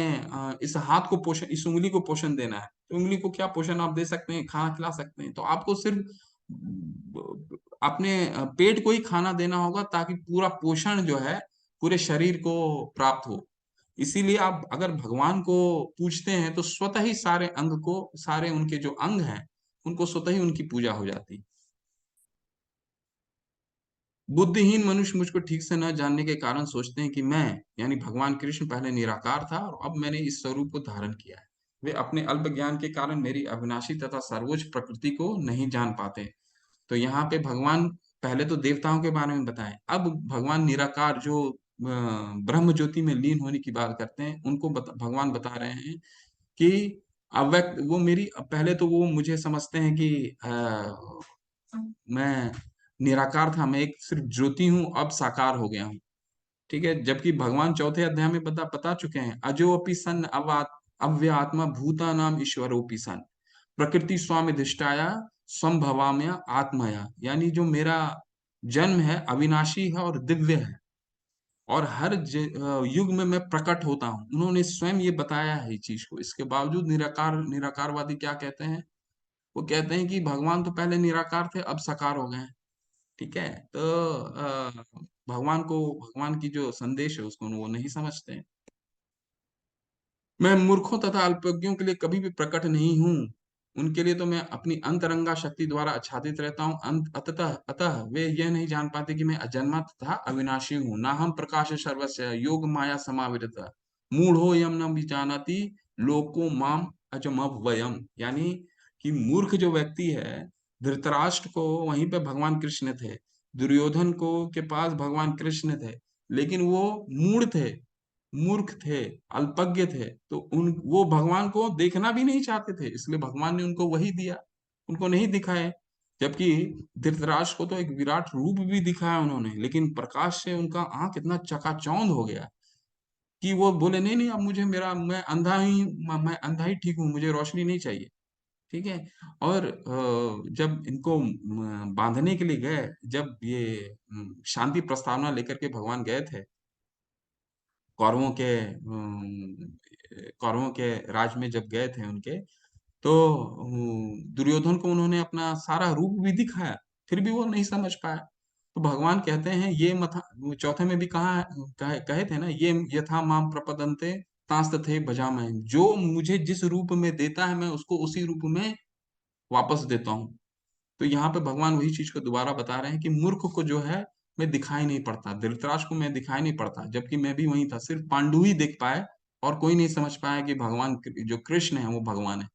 इस हाथ को पोषण, इस उंगली को पोषण देना है, तो उंगली को क्या पोषण आप दे सकते हैं? खाना खिला सकते हैं। तो आपको सिर्फ अपने पेट को ही खाना देना होगा, ताकि पूरा पोषण जो है पूरे शरीर को प्राप्त हो। इसीलिए आप अगर भगवान को पूछते हैं तो स्वतः ही सारे अंग को, सारे उनके जो अंग हैं, उनको स्वतः ही उनकी पूजा हो जाती है। बुद्धिहीन मनुष्य मुझको ठीक से न जानने के कारण सोचते हैं कि मैं, यानी भगवान कृष्ण, पहले निराकार था और अब मैंने इस स्वरूप को धारण किया है। वे अपने अल्प ज्ञान के कारण मेरी अविनाशी तथा सर्वोच्च प्रकृति को नहीं जान पाते। तो यहाँ पे भगवान पहले तो देवताओं के बारे में बताएं, अब भगवान निराकार जो ब्रह्म ज्योति में लीन होने की बात करते हैं, उनको भगवान बता रहे हैं कि अव्यक्त, वो मेरी, पहले तो वो मुझे समझते हैं कि मैं निराकार था, मैं एक सिर्फ ज्योति हूँ, अब साकार हो गया हूँ। ठीक है, जबकि भगवान चौथे अध्याय में बता चुके हैं, अजो अपि सन अव्य आत्मा भूता नाम ईश्वरोपि सन प्रकृति स्वामी अधिष्ठाया स्वभावाम्य आत्मया, यानी जो मेरा जन्म है अविनाशी है और दिव्य है, और हर युग में मैं प्रकट होता हूँ। उन्होंने स्वयं ये बताया है इस चीज को। इसके बावजूद निराकारवादी क्या कहते हैं? वो कहते हैं कि भगवान तो पहले निराकार थे, अब साकार हो गए हैं। ठीक है, तो भगवान की जो संदेश है उसको वो नहीं समझते हैं। मैं मूर्खों तथा अल्पज्ञों के लिए कभी भी प्रकट नहीं हूँ, उनके लिए तो मैं अपनी अंतरंगा शक्ति द्वारा आच्छादित रहता हूँ। अतः अतः वे यह नहीं जान पाते कि मैं अजन्मा तथा अविनाशी हूँ। ना हम प्रकाश सर्वस्य योग माया समावृत मूढ़ो यम न विजानाति लोको माम अजमव्ययम, यानी कि मूर्ख जो व्यक्ति है, धृतराष्ट्र को वहीं पे भगवान कृष्ण थे, दुर्योधन को के पास भगवान कृष्ण थे, लेकिन वो मूढ़ थे, मूर्ख थे, अल्पज्ञ थे, तो उन वो भगवान को देखना भी नहीं चाहते थे, इसलिए भगवान ने उनको वही दिया, उनको नहीं दिखाए। जबकि धृतराष्ट्र को तो एक विराट रूप भी दिखाया उन्होंने, लेकिन प्रकाश से उनका आंख इतना चकाचौंध हो गया कि वो बोले नहीं नहीं, अब मुझे मेरा मैं अंधा ही ठीक हूँ, मुझे रोशनी नहीं चाहिए। ठीक है, और जब इनको बांधने के लिए गए, जब ये शांति प्रस्तावना लेकर के भगवान गए थे कौरवों के राज में जब गए थे उनके, तो दुर्योधन को उन्होंने अपना सारा रूप भी दिखाया, फिर भी वो नहीं समझ पाया। तो भगवान कहते हैं ये मथा, चौथे में भी कहे थे ना, ये यथा माम प्रपदन्ते तांस्तथे भजामहे, जो मुझे जिस रूप में देता है मैं उसको उसी रूप में वापस देता हूँ। तो यहाँ पे भगवान वही चीज को दोबारा बता रहे हैं कि मूर्ख को जो है मैं दिखाई नहीं पड़ता, धृतराष्ट्र को मैं दिखाई नहीं पड़ता, जबकि मैं भी वही था, सिर्फ पांडु ही देख पाए और कोई नहीं समझ पाया कि भगवान जो कृष्ण है वो भगवान है।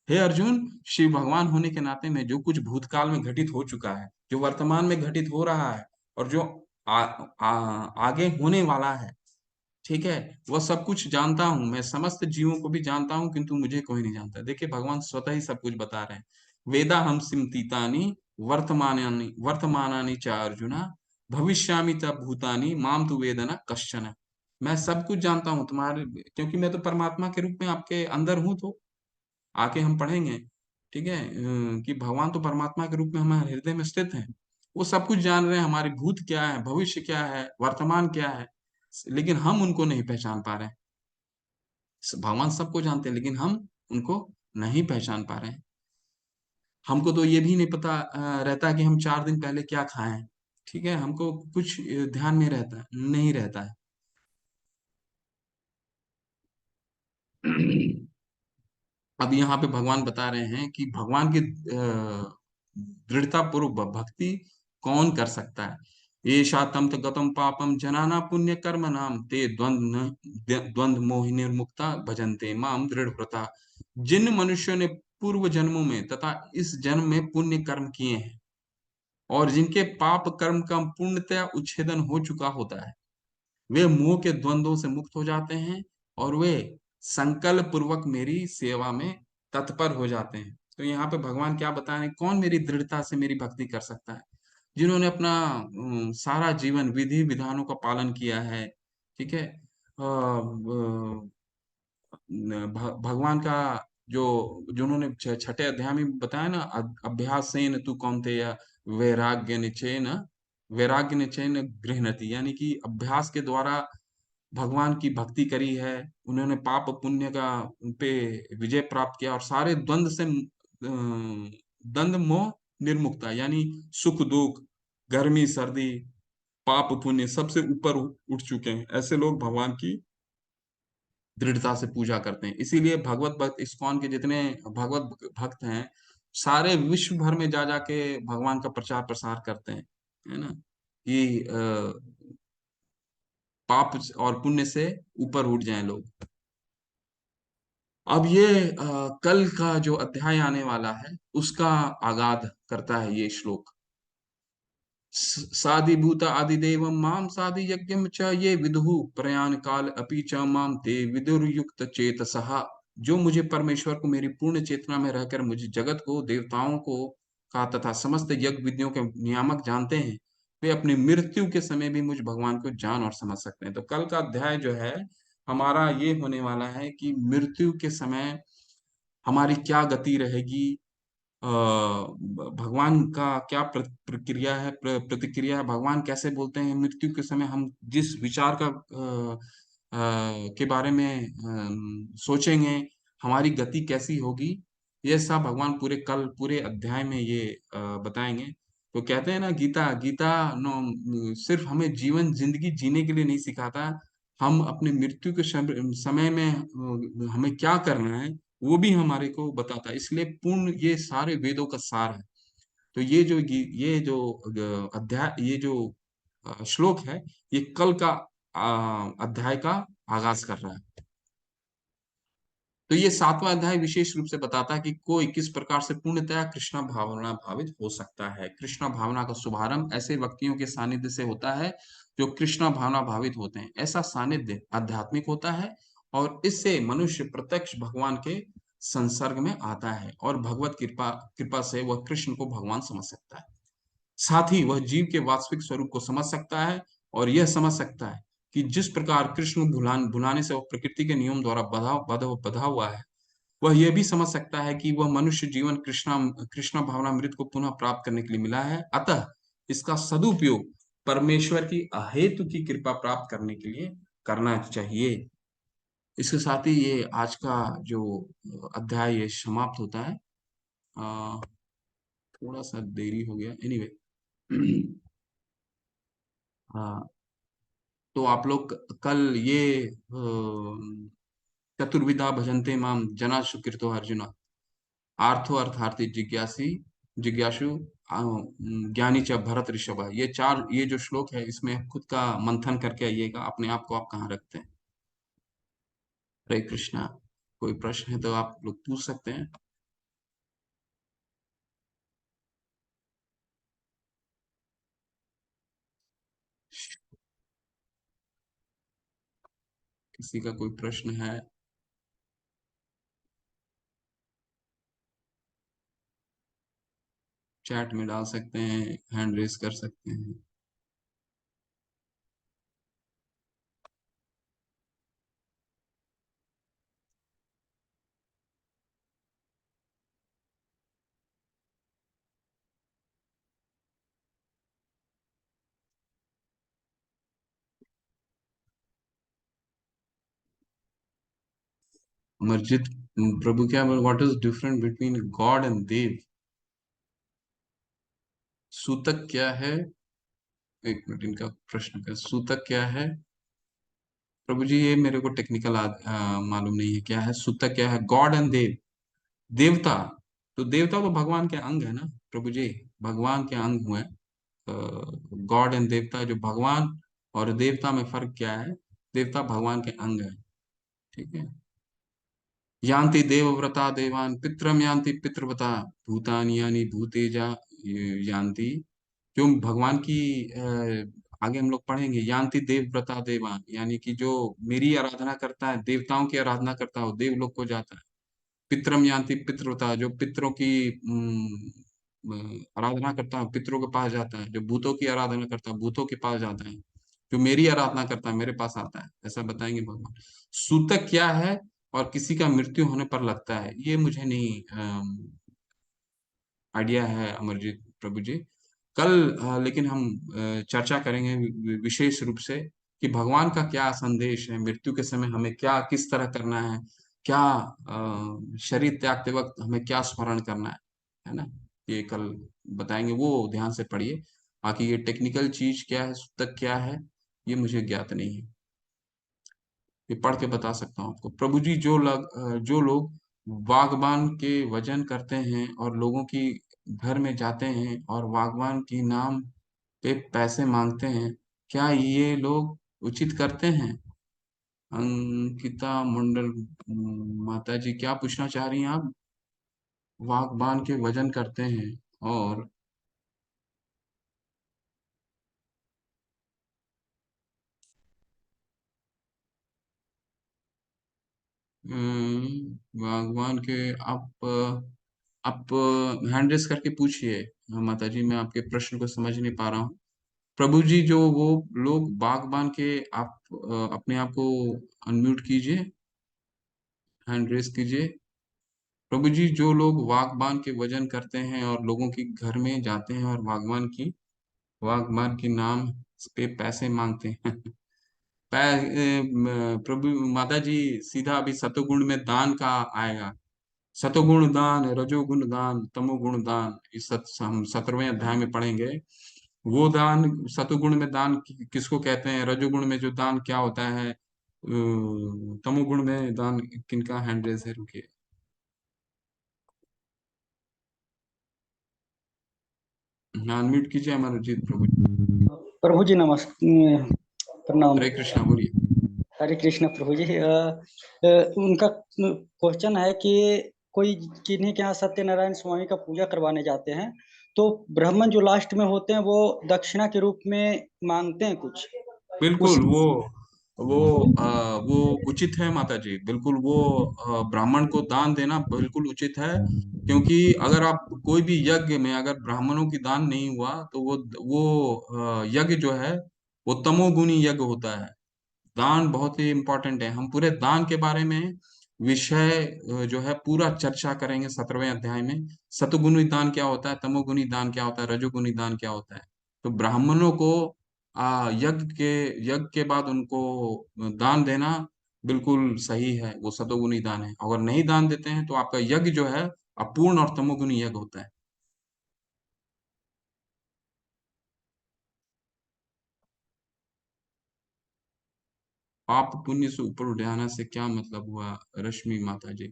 हे अर्जुन, शिव भगवान होने के नाते में जो कुछ भूतकाल में घटित हो चुका है, जो वर्तमान में घटित हो रहा है, और जो आगे होने वाला है, ठीक है, वह सब कुछ जानता हूं, मैं समस्त जीवों को भी जानता हूं, किंतु मुझे कोई नहीं जानता। देखिए भगवान स्वतः ही सब कुछ बता रहे हैं। वेदा हम सिमतीतानि वर्तमानानि वर्तमानानि च अर्जुना भविष्यामि च भूतानि माम तु वेदना कश्चन। मैं सब कुछ जानता हूँ तुम्हारे, क्योंकि मैं तो परमात्मा के रूप में आपके अंदर हूँ। तो आके हम पढ़ेंगे, ठीक है, कि भगवान तो परमात्मा के रूप में हमारे हृदय में स्थित हैं। वो सब कुछ जान रहे हैं, हमारी भूत क्या है, भविष्य क्या है, वर्तमान क्या है, लेकिन हम उनको नहीं पहचान पा रहे हैं। भगवान सबको जानते हैं, लेकिन हम उनको नहीं पहचान पा रहे हैं। हमको तो ये भी नहीं पता रहता कि हम 4 दिन पहले क्या खाए हैं। ठीक है, हमको कुछ ध्यान में रहता है, नहीं रहता है। अब यहाँ पे भगवान बता रहे हैं कि भगवान की दृढ़ता पूर्व भक्ति कौन कर सकता है। ये शातम गतम पापम जनाना पुण्य कर्म नाम ते द्वंद्व मोहि निर्मुक्ता भजन्ते माम दृढ़ व्रता। जिन मनुष्यों ने पूर्व जन्मों में तथा इस जन्म में पुण्य कर्म किए हैं, और जिनके पाप कर्म का पूर्णतया उच्छेदन हो चुका होता है, वे मोह के द्वंद्वों से मुक्त हो जाते हैं, और वे संकल्प पूर्वक मेरी सेवा में तत्पर हो जाते हैं। तो यहाँ पे भगवान क्या बता रहे हैं, कौन मेरी दृढ़ता से मेरी भक्ति कर सकता है? जिन्होंने अपना सारा जीवन विधि विधानों का पालन किया है। ठीक है, भगवान का जो जो उन्होंने छठे अध्याय में बताया ना, अभ्यास से न तू कौन्तेय वैराग्य निचेन वैराग्य निचेन गृह्णति, यानी कि अभ्यास के द्वारा भगवान की भक्ति करी है, उन्होंने पाप पुण्य का पे विजय प्राप्त किया, और सारे द्वंद्व मोह निर्मुक्ता, यानी सुख दुख, गर्मी सर्दी, पाप पुण्य सबसे ऊपर उठ चुके हैं। ऐसे लोग भगवान की दृढ़ता से पूजा करते हैं। इसीलिए भगवत भक्त इस्कॉन के जितने भगवत भक्त हैं, सारे विश्व भर में जा जाके भगवान का प्रचार प्रसार करते हैं, है ना, कि पाप और पुण्य से ऊपर उठ जाएं लोग। अब ये कल का जो अध्याय आने वाला है उसका आगाज करता है ये श्लोक। साधिभूत आदिदेव माम साधि यज्ञम च ये विदुहु प्रयाण काल अपि च माम ते विदुर्युक्त चेतसः। जो मुझे परमेश्वर को मेरी पूर्ण चेतना में रहकर मुझे जगत को, देवताओं को का तथा समस्त यज्ञ विधियों के नियामक जानते हैं, वे अपनी मृत्यु के समय भी मुझ भगवान को जान और समझ सकते हैं। तो कल का अध्याय जो है हमारा ये होने वाला है कि मृत्यु के समय हमारी क्या गति रहेगी, भगवान का क्या प्रक्रिया है, प्रतिक्रिया है, भगवान कैसे बोलते हैं मृत्यु के समय, हम जिस विचार का के बारे में सोचेंगे, हमारी गति कैसी होगी, ये सब भगवान पूरे कल पूरे अध्याय में ये बताएंगे। तो कहते हैं ना, गीता गीता नो सिर्फ हमें जीवन जिंदगी जीने के लिए नहीं सिखाता, हम अपने मृत्यु के समय में हमें क्या करना है वो भी हमारे को बताता है। इसलिए पूर्ण ये सारे वेदों का सार है। तो ये जो अध्याय, ये जो श्लोक है, ये कल का अध्याय का आगाज कर रहा है। तो ये सातवां अध्याय विशेष रूप से बताता है कि कोई किस प्रकार से पूर्णतया कृष्णा भावना भावित हो सकता है। कृष्णा भावना का शुभारंभ ऐसे व्यक्तियों के सानिध्य से होता है जो कृष्णा भावना भावित होते हैं। ऐसा सानिध्य आध्यात्मिक होता है और इससे मनुष्य प्रत्यक्ष भगवान के संसर्ग में आता है और भगवत कृपा कृपा से वह कृष्ण को भगवान समझ सकता है। साथ ही वह जीव के वास्तविक स्वरूप को समझ सकता है और यह समझ सकता है कि जिस प्रकार कृष्ण को भुलाने से वह प्रकृति के नियम द्वारा बधा हुआ है, वह यह भी समझ सकता है कि वह मनुष्य जीवन कृष्णा कृष्णा भावनामृत को पुनः प्राप्त करने के लिए मिला है। अतः इसका सदुपयोग परमेश्वर की अहेतु की कृपा प्राप्त करने के लिए करना चाहिए। इसके साथ ही ये आज का जो अध्याय ये समाप्त होता है। अ, थोड़ा सा देरी हो गया, एनीवे। हाँ, तो आप लोग कल ये चतुर्विधा भजन्ते माम जना सुकृतो अर्जुन, आर्थो अर्थार्थी जिज्ञासी जिज्ञासु ज्ञानी च भरत ऋषभ, ये चार ये जो श्लोक है इसमें खुद का मंथन करके आइएगा अपने आप को आप कहाँ रखते हैं। हरे कृष्णा। कोई प्रश्न है तो आप लोग पूछ सकते हैं। किसी का कोई प्रश्न है? चैट में डाल सकते हैं, हैंड रेस कर सकते हैं। अमरजीत प्रभु, क्या what is different between God and देव? सूतक क्या है? एक मिनट, इनका प्रश्न का सूतक क्या है? प्रभु जी ये मेरे को टेक्निकल मालूम नहीं है क्या है सूतक, क्या है गॉड एंड देव? देवता, तो देवता तो भगवान के अंग है ना प्रभु जी, भगवान के अंग हुए। गॉड एंड देवता, जो भगवान और देवता में फर्क क्या है? देवता भगवान के अंग है। ठीक है। यान्ति देवव्रता देवान पितरम यान्ति पितृव्रता भूतानि यानी भूतेजा यान्ति। जो भगवान की आगे हम लोग पढ़ेंगे, यान्ति देवव्रता देवान, यानी कि जो मेरी आराधना करता है, देवताओं की आराधना करता है वो देवलोक को जाता है। पितरम यान्ति पितृव्रता, जो पितरों की आराधना करता है पितरों के पास जाता है। जो भूतों की आराधना करता है भूतों के पास जाता है। जो मेरी आराधना करता है मेरे पास आता है, ऐसा बताएंगे भगवान। सूतक क्या है और किसी का मृत्यु होने पर लगता है, ये मुझे नहीं आइडिया है अमरजीत प्रभु जी। कल लेकिन हम चर्चा करेंगे विशेष रूप से कि भगवान का क्या संदेश है, मृत्यु के समय हमें क्या किस तरह करना है, क्या शरीर त्यागते वक्त हमें क्या स्मरण करना है ना। ये कल बताएंगे, वो ध्यान से पढ़िए। बाकी ये टेक्निकल चीज क्या है, तक क्या है, ये मुझे ज्ञात नहीं है। ये पढ़ के बता सकता हूँ आपको प्रभु जी। जो लोग बागबान के वजन करते हैं और लोगों की घर में जाते हैं और बागबान की नाम पे पैसे मांगते हैं, क्या ये लोग उचित करते हैं? अंकिता मंडल माता जी, क्या पूछना चाह रही हैं आप? बागबान के वजन करते हैं और भगवान के आप हैंड रेस करके पूछिए। माता जी, मैं आपके प्रश्न को समझ नहीं पा रहा हूँ। प्रभु जी, जो वो लोग बागबान के, आप अपने आप को अनम्यूट कीजिए, हैंड रेस कीजिए। प्रभु जी, जो लोग बागबान के वजन करते हैं और लोगों के घर में जाते हैं और बागबान की नाम पे पैसे मांगते हैं। प्रभु माता जी, सीधा अभी सतोगुण में दान का आएगा। सतोगुण दान, रजोगुण दान, तमोगुण दान, इस हम 17वें अध्याय में पढ़ेंगे। वो दान, सतोगुण में दान किसको कहते हैं, रजोगुण में जो दान क्या होता है, तमोगुण में दान किनका हैंड रेस है, रुकिए। हाँ, अनम्यूट कीजिए अमरजीत प्रभु जी। प्रभु जी नमस्ते, प्रणाम। हरे कृष्णा, बोलिए। हरे कृष्ण प्रभु जी। उनका क्वेश्चन है कि कोई किन्हीं के यहाँ सत्यनारायण स्वामी का पूजा करवाने जाते हैं, तो ब्राह्मण जो लास्ट में होते हैं वो दक्षिणा के रूप में मांगते हैं कुछ उस। बिल्कुल, वो वो उचित है माता जी, बिल्कुल वो ब्राह्मण को दान देना बिल्कुल उचित है। क्योंकि अगर आप कोई भी यज्ञ में अगर ब्राह्मणों की दान नहीं हुआ तो वो यज्ञ जो है वो तमोगुनी यज्ञ होता है। दान बहुत ही इम्पोर्टेंट है। हम पूरे दान के बारे में विषय जो है पूरा चर्चा करेंगे 17वें अध्याय में। सतोगुणी दान क्या होता है, तमोगुणी दान क्या होता है, रजोगुणी दान क्या होता है। तो ब्राह्मणों को यज्ञ के बाद उनको दान देना बिल्कुल सही है, वो सतोगुणी दान है। अगर नहीं दान देते हैं तो आपका यज्ञ जो है अपूर्ण और तमोगुणी यज्ञ होता है। पाप पुण्य से ऊपर उठाना से क्या मतलब हुआ, रश्मि माता जी?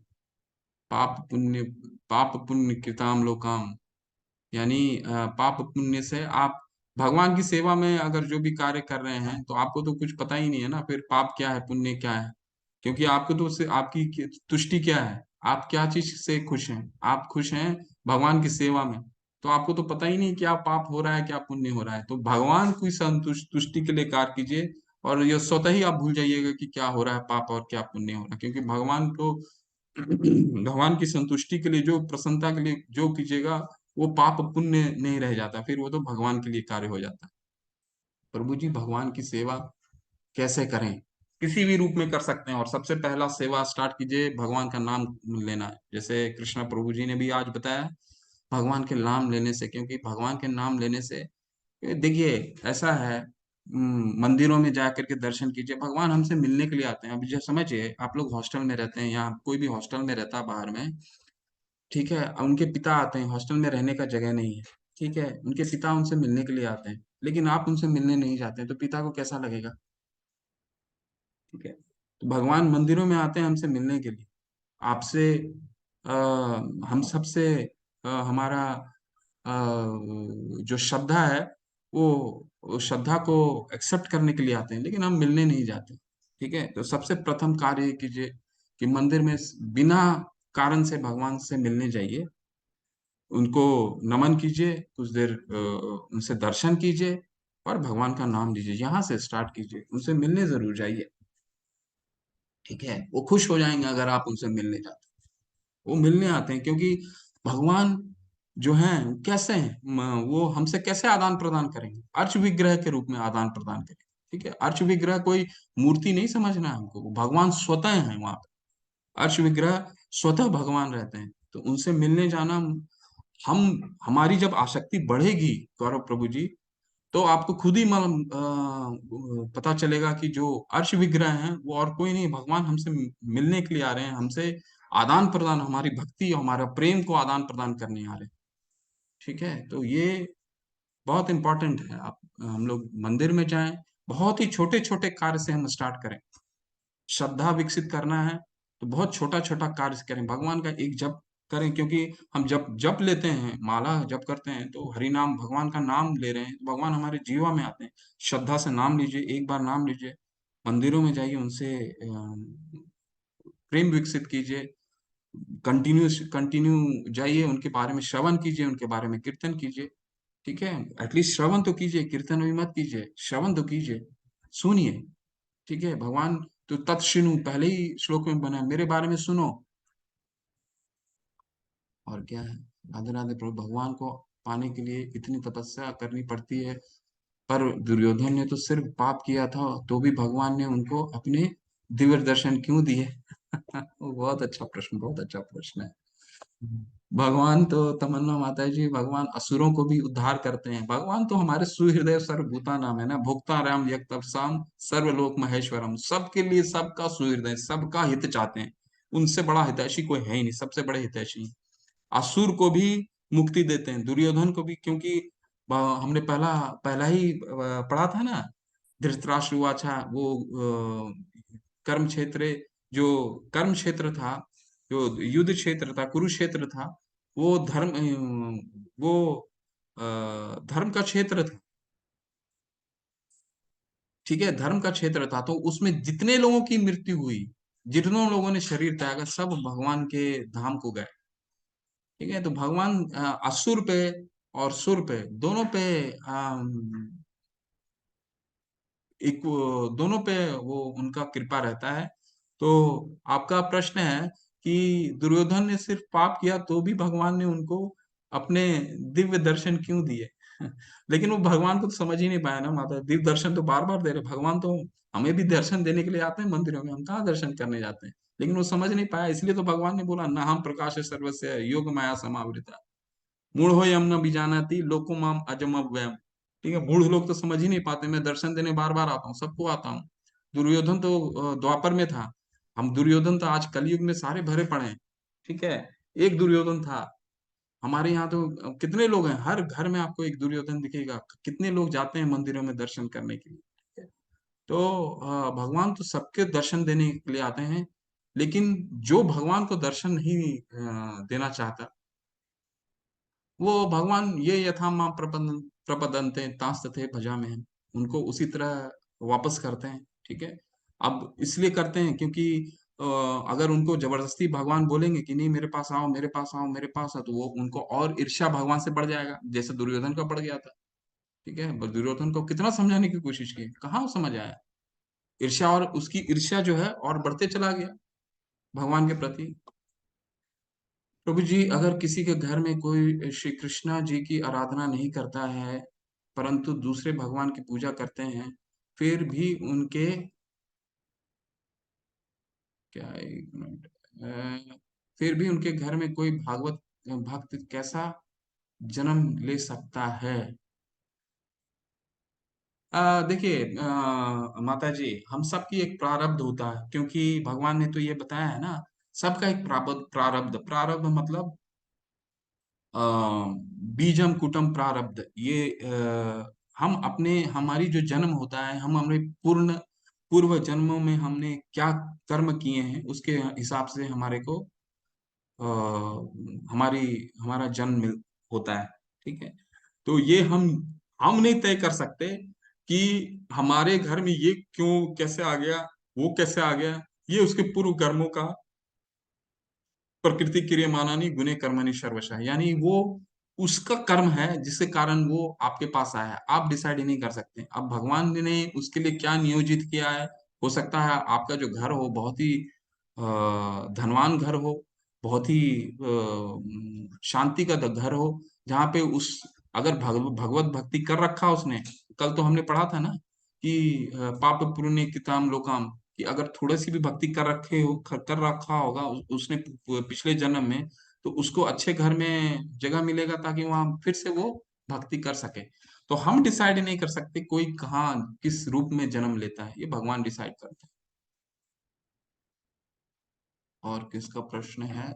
पाप पुण्य, पाप पुण्य कृताम लोकाम, यानी पाप पुण्य से आप भगवान की सेवा में अगर जो भी कार्य कर रहे हैं तो आपको तो कुछ पता ही नहीं है ना, फिर पाप क्या है पुण्य क्या है। क्योंकि आपको तो उससे आपकी तुष्टि क्या है, आप क्या चीज से खुश हैं, आप खुश हैं भगवान की सेवा में। तो आपको तो पता ही नहीं क्या पाप हो रहा है क्या पुण्य हो रहा है। तो भगवान की संतुष्ट तुष्टि के लिए कार्य कीजिए, और ये स्वतः ही आप भूल जाइएगा कि क्या हो रहा है पाप और क्या पुण्य हो रहा है। क्योंकि भगवान को भगवान की संतुष्टि के लिए, जो प्रसन्नता के लिए जो कीजिएगा, वो पाप पुण्य नहीं रह जाता, फिर वो तो भगवान के लिए कार्य हो जाता है। प्रभु जी, भगवान की सेवा कैसे करें? किसी भी रूप में कर सकते हैं, और सबसे पहला सेवा स्टार्ट कीजिए, भगवान का नाम लेना है। जैसे कृष्णा प्रभु जी ने भी आज बताया, भगवान के नाम लेने से, क्योंकि भगवान के नाम लेने से देखिए ऐसा है, मंदिरों में जा करके दर्शन कीजिए, भगवान हमसे मिलने के लिए आते हैं। अभी जो समझिए, आप लोग हॉस्टल में रहते हैं या कोई भी हॉस्टल में रहता है बाहर में, ठीक है, उनके पिता आते हैं, हॉस्टल में रहने का जगह नहीं है, ठीक है, उनके पिता उनसे मिलने के लिए आते हैं, लेकिन आप उनसे मिलने नहीं जाते हैं, तो पिता को कैसा लगेगा? ठीक है, तो भगवान मंदिरों में आते हैं हमसे मिलने के लिए, आपसे, हम सबसे, हमारा अ, जो श्रद्धा है, वो श्रद्धा को एक्सेप्ट करने के लिए आते हैं, लेकिन हम मिलने नहीं जाते। ठीक है, तो सबसे प्रथम कार्य ये कीजिए कि मंदिर में बिना कारण से भगवान से मिलने जाइए, उनको नमन कीजिए, कुछ देर उनसे दर्शन कीजिए, और भगवान का नाम लीजिए। यहाँ से स्टार्ट कीजिए, उनसे मिलने जरूर जाइए। ठीक है, वो खुश हो जाएंगे अगर आप उनसे मिलने जाते हैं। वो मिलने आते हैं क्योंकि भगवान जो हैं वो कैसे हैं, वो हमसे कैसे आदान प्रदान करेंगे, अर्च विग्रह के रूप में आदान प्रदान करेंगे। ठीक है, अर्च विग्रह कोई मूर्ति नहीं समझना है हमको, वो भगवान स्वतः है वहां पे। अर्च विग्रह स्वतः भगवान रहते हैं, तो उनसे मिलने जाना, हमारी जब आसक्ति बढ़ेगी गौरव प्रभु जी, तो आपको खुद ही मालूम पता चलेगा कि जो अर्श विग्रह हैं वो और कोई नहीं, भगवान हमसे मिलने के लिए आ रहे हैं, हमसे आदान प्रदान, हमारी भक्ति और हमारा प्रेम को आदान प्रदान करने आ रहे हैं। ठीक है, तो ये बहुत इंपॉर्टेंट है। आप हम लोग मंदिर में जाएं, बहुत ही छोटे छोटे कार्य से हम स्टार्ट करें। श्रद्धा विकसित करना है तो बहुत छोटा छोटा कार्य करें, भगवान का एक जप करें। क्योंकि हम जब जप लेते हैं, माला जप करते हैं, तो हरि नाम, भगवान का नाम ले रहे हैं, तो भगवान हमारे जीवा में आते हैं। श्रद्धा से नाम लीजिए, एक बार नाम लीजिए, मंदिरों में जाइए, उनसे प्रेम विकसित कीजिए, कंटिन्यू कंटिन्यू जाइए, उनके बारे में श्रवण कीजिए, उनके बारे में कीर्तन कीजिए। ठीक है, एटलीस्ट श्रवण तो कीजिए, कीर्तन भी मत कीजिए, श्रवण तो कीजिए, सुनिए। ठीक है, भगवान तो तत्शृणु पहले ही श्लोक में बना है, मेरे बारे में सुनो। और क्या है। राधे राधे प्रभु। भगवान को पाने के लिए इतनी तपस्या करनी पड़ती है, पर दुर्योधन ने तो सिर्फ पाप किया था, तो भी भगवान ने उनको अपने दिव्य दर्शन क्यों दिए? वो बहुत अच्छा प्रश्न, बहुत अच्छा प्रश्न है। भगवान तो, तमन्ना माता जी, भगवान असुरों को भी उद्धार करते हैं। भगवान तो हमारे सुहृदय सर्वभूता नाम है ना, भोक्ता राम यज्ञ सर्वलोक महेश्वरम, सबके लिए सबका सुहृदय, सबका हित चाहते हैं। उनसे बड़ा हितैषी कोई है ही नहीं, सबसे बड़े हितैषी। असुर को भी मुक्ति देते हैं, दुर्योधन को भी, क्योंकि हमने पहला पहला ही पढ़ा था ना, धृतराष्ट्र वाचा वो कर्म क्षेत्र, जो कर्म क्षेत्र था, जो युद्ध क्षेत्र था, कुरुक्षेत्र था, वो वो धर्म का क्षेत्र था। ठीक है, धर्म का क्षेत्र था, तो उसमें जितने लोगों की मृत्यु हुई, जितनों लोगों ने शरीर त्यागा, सब भगवान के धाम को गए। ठीक है, तो भगवान असुर पे और सुर पे, दोनों पे एक दोनों पे वो उनका कृपा रहता है। तो आपका प्रश्न है कि दुर्योधन ने सिर्फ पाप किया तो भी भगवान ने उनको अपने दिव्य दर्शन क्यों दिए? लेकिन वो भगवान को तो समझ ही नहीं पाया ना माता, दिव्य दर्शन तो बार बार दे रहे भगवान, तो हमें भी दर्शन देने के लिए आते हैं मंदिरों में, हम कहाँ दर्शन करने जाते हैं? लेकिन वो समझ नहीं पाया, इसलिए तो भगवान ने बोला, ना हम प्रकाश सर्वस्य योग माया समावृता, मूढ़ो यम न बीजानाति लोको माम अजम व्यम। ठीक है, मूढ़ लोग तो समझ ही नहीं पाते, मैं दर्शन देने बार बार आता हूँ, सबको आता हूँ। दुर्योधन तो द्वापर में था, हम दुर्योधन तो आज कलयुग में सारे भरे पड़े हैं। ठीक है, एक दुर्योधन था। हमारे यहाँ तो कितने लोग हैं, हर घर में आपको एक दुर्योधन दिखेगा। कितने लोग जाते हैं मंदिरों में दर्शन करने के लिए। ठीक है? तो भगवान तो सबके दर्शन देने के लिए आते हैं, लेकिन जो भगवान को दर्शन नहीं देना चाहता, वो भगवान ये यथा माम प्रपदन्ते तांस्तथे भजामि, उनको उसी तरह वापस करते हैं। ठीक है, अब इसलिए करते हैं क्योंकि अ, अगर उनको जबरदस्ती भगवान बोलेंगे कि नहीं मेरे पास आओ, मेरे पास आओ, मेरे पास आओ, तो वो उनको और ईर्ष्या भगवान से बढ़ जाएगा, जैसे दुर्योधन का बढ़ गया था। ठीक है, पर दुर्योधन को कितना समझाने की कोशिश की, कहाँ वो समझ आया। ईर्ष्या, और उसकी ईर्ष्या जो है और बढ़ते चला गया भगवान के प्रति। प्रभु जी, अगर किसी के घर में कोई श्री कृष्णा जी की आराधना नहीं करता है, परंतु दूसरे भगवान की पूजा करते हैं, फिर भी उनके, क्या, एक मिनट, फिर भी उनके घर में कोई भागवत भक्त कैसा जन्म ले सकता है? देखिए माता जी, हम सबकी एक प्रारब्ध होता है, क्योंकि भगवान ने तो ये बताया है ना, सबका एक प्रारब्ध, प्रारब्ध, प्रारब्ध मतलब अ, बीजम कुटम प्रारब्ध, ये हम अपने, हमारी जो जन्म होता है, हम हमारे पूर्ण पूर्व जन्मों में हमने क्या कर्म किए हैं, उसके हिसाब से हमारे को अ, हमारी हमारा जन्म होता है। ठीक है, तो ये हम नहीं तय कर सकते कि हमारे घर में ये क्यों कैसे आ गया, वो कैसे आ गया। ये उसके पूर्व कर्मों का, प्रकृति क्रियमाणानि गुणे कर्मणि सर्वशः, यानी वो उसका कर्म है जिसके कारण वो आपके पास आया है, आप डिसाइड ही नहीं कर सकते। अब भगवान ने उसके लिए क्या नियोजित किया है, हो सकता है आपका जो घर हो बहुत ही धनवान घर हो, बहुत ही शांति का घर हो, जहाँ पे उस, अगर भगवत भक्ति कर रखा उसने, कल तो हमने पढ़ा था ना कि पाप पुण्य किताम लोकाम, कि अगर थोड़ी सी भी भक्ति कर रखा होगा उसने पिछले जन्म में, तो उसको अच्छे घर में जगह मिलेगा, ताकि वहां फिर से वो भक्ति कर सके। तो हम डिसाइड नहीं कर सकते कोई कहाँ किस रूप में जन्म लेता है, ये भगवान डिसाइड करते हैं। और किसका प्रश्न है?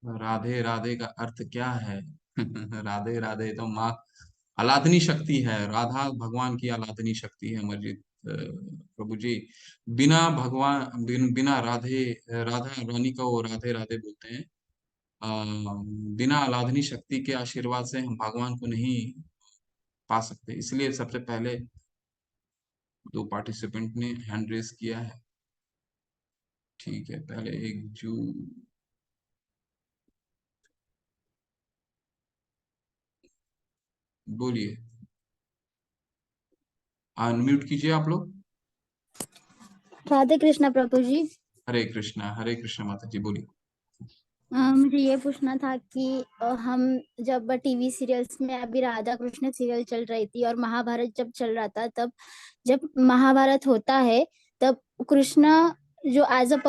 राधे राधे का अर्थ क्या है? राधे राधे तो माँ आलादनी शक्ति है, राधा भगवान की आलादनी शक्ति है अमरजीत प्रभु जी। बिना भगवान बिना राधे, राधा रानी का वो राधे राधे बोलते हैं। बिना आलादनी शक्ति के आशीर्वाद से हम भगवान को नहीं पा सकते, इसलिए सबसे पहले दो पार्टिसिपेंट ने हैंड रेस किया है। ठीक है, पहले एक जू, बोलिए, अनम्यूट कीजिए आप लोग। राधे कृष्णा प्रभु जी। हरे कृष्णा माता जी, बोलिए। मुझे ये पूछना था कि हम जब टीवी सीरियल्स में अभी राधा कृष्ण सीरियल चल रही थी और महाभारत जब चल रहा था, तब जब महाभारत होता है तब कृष्ण जो एज अ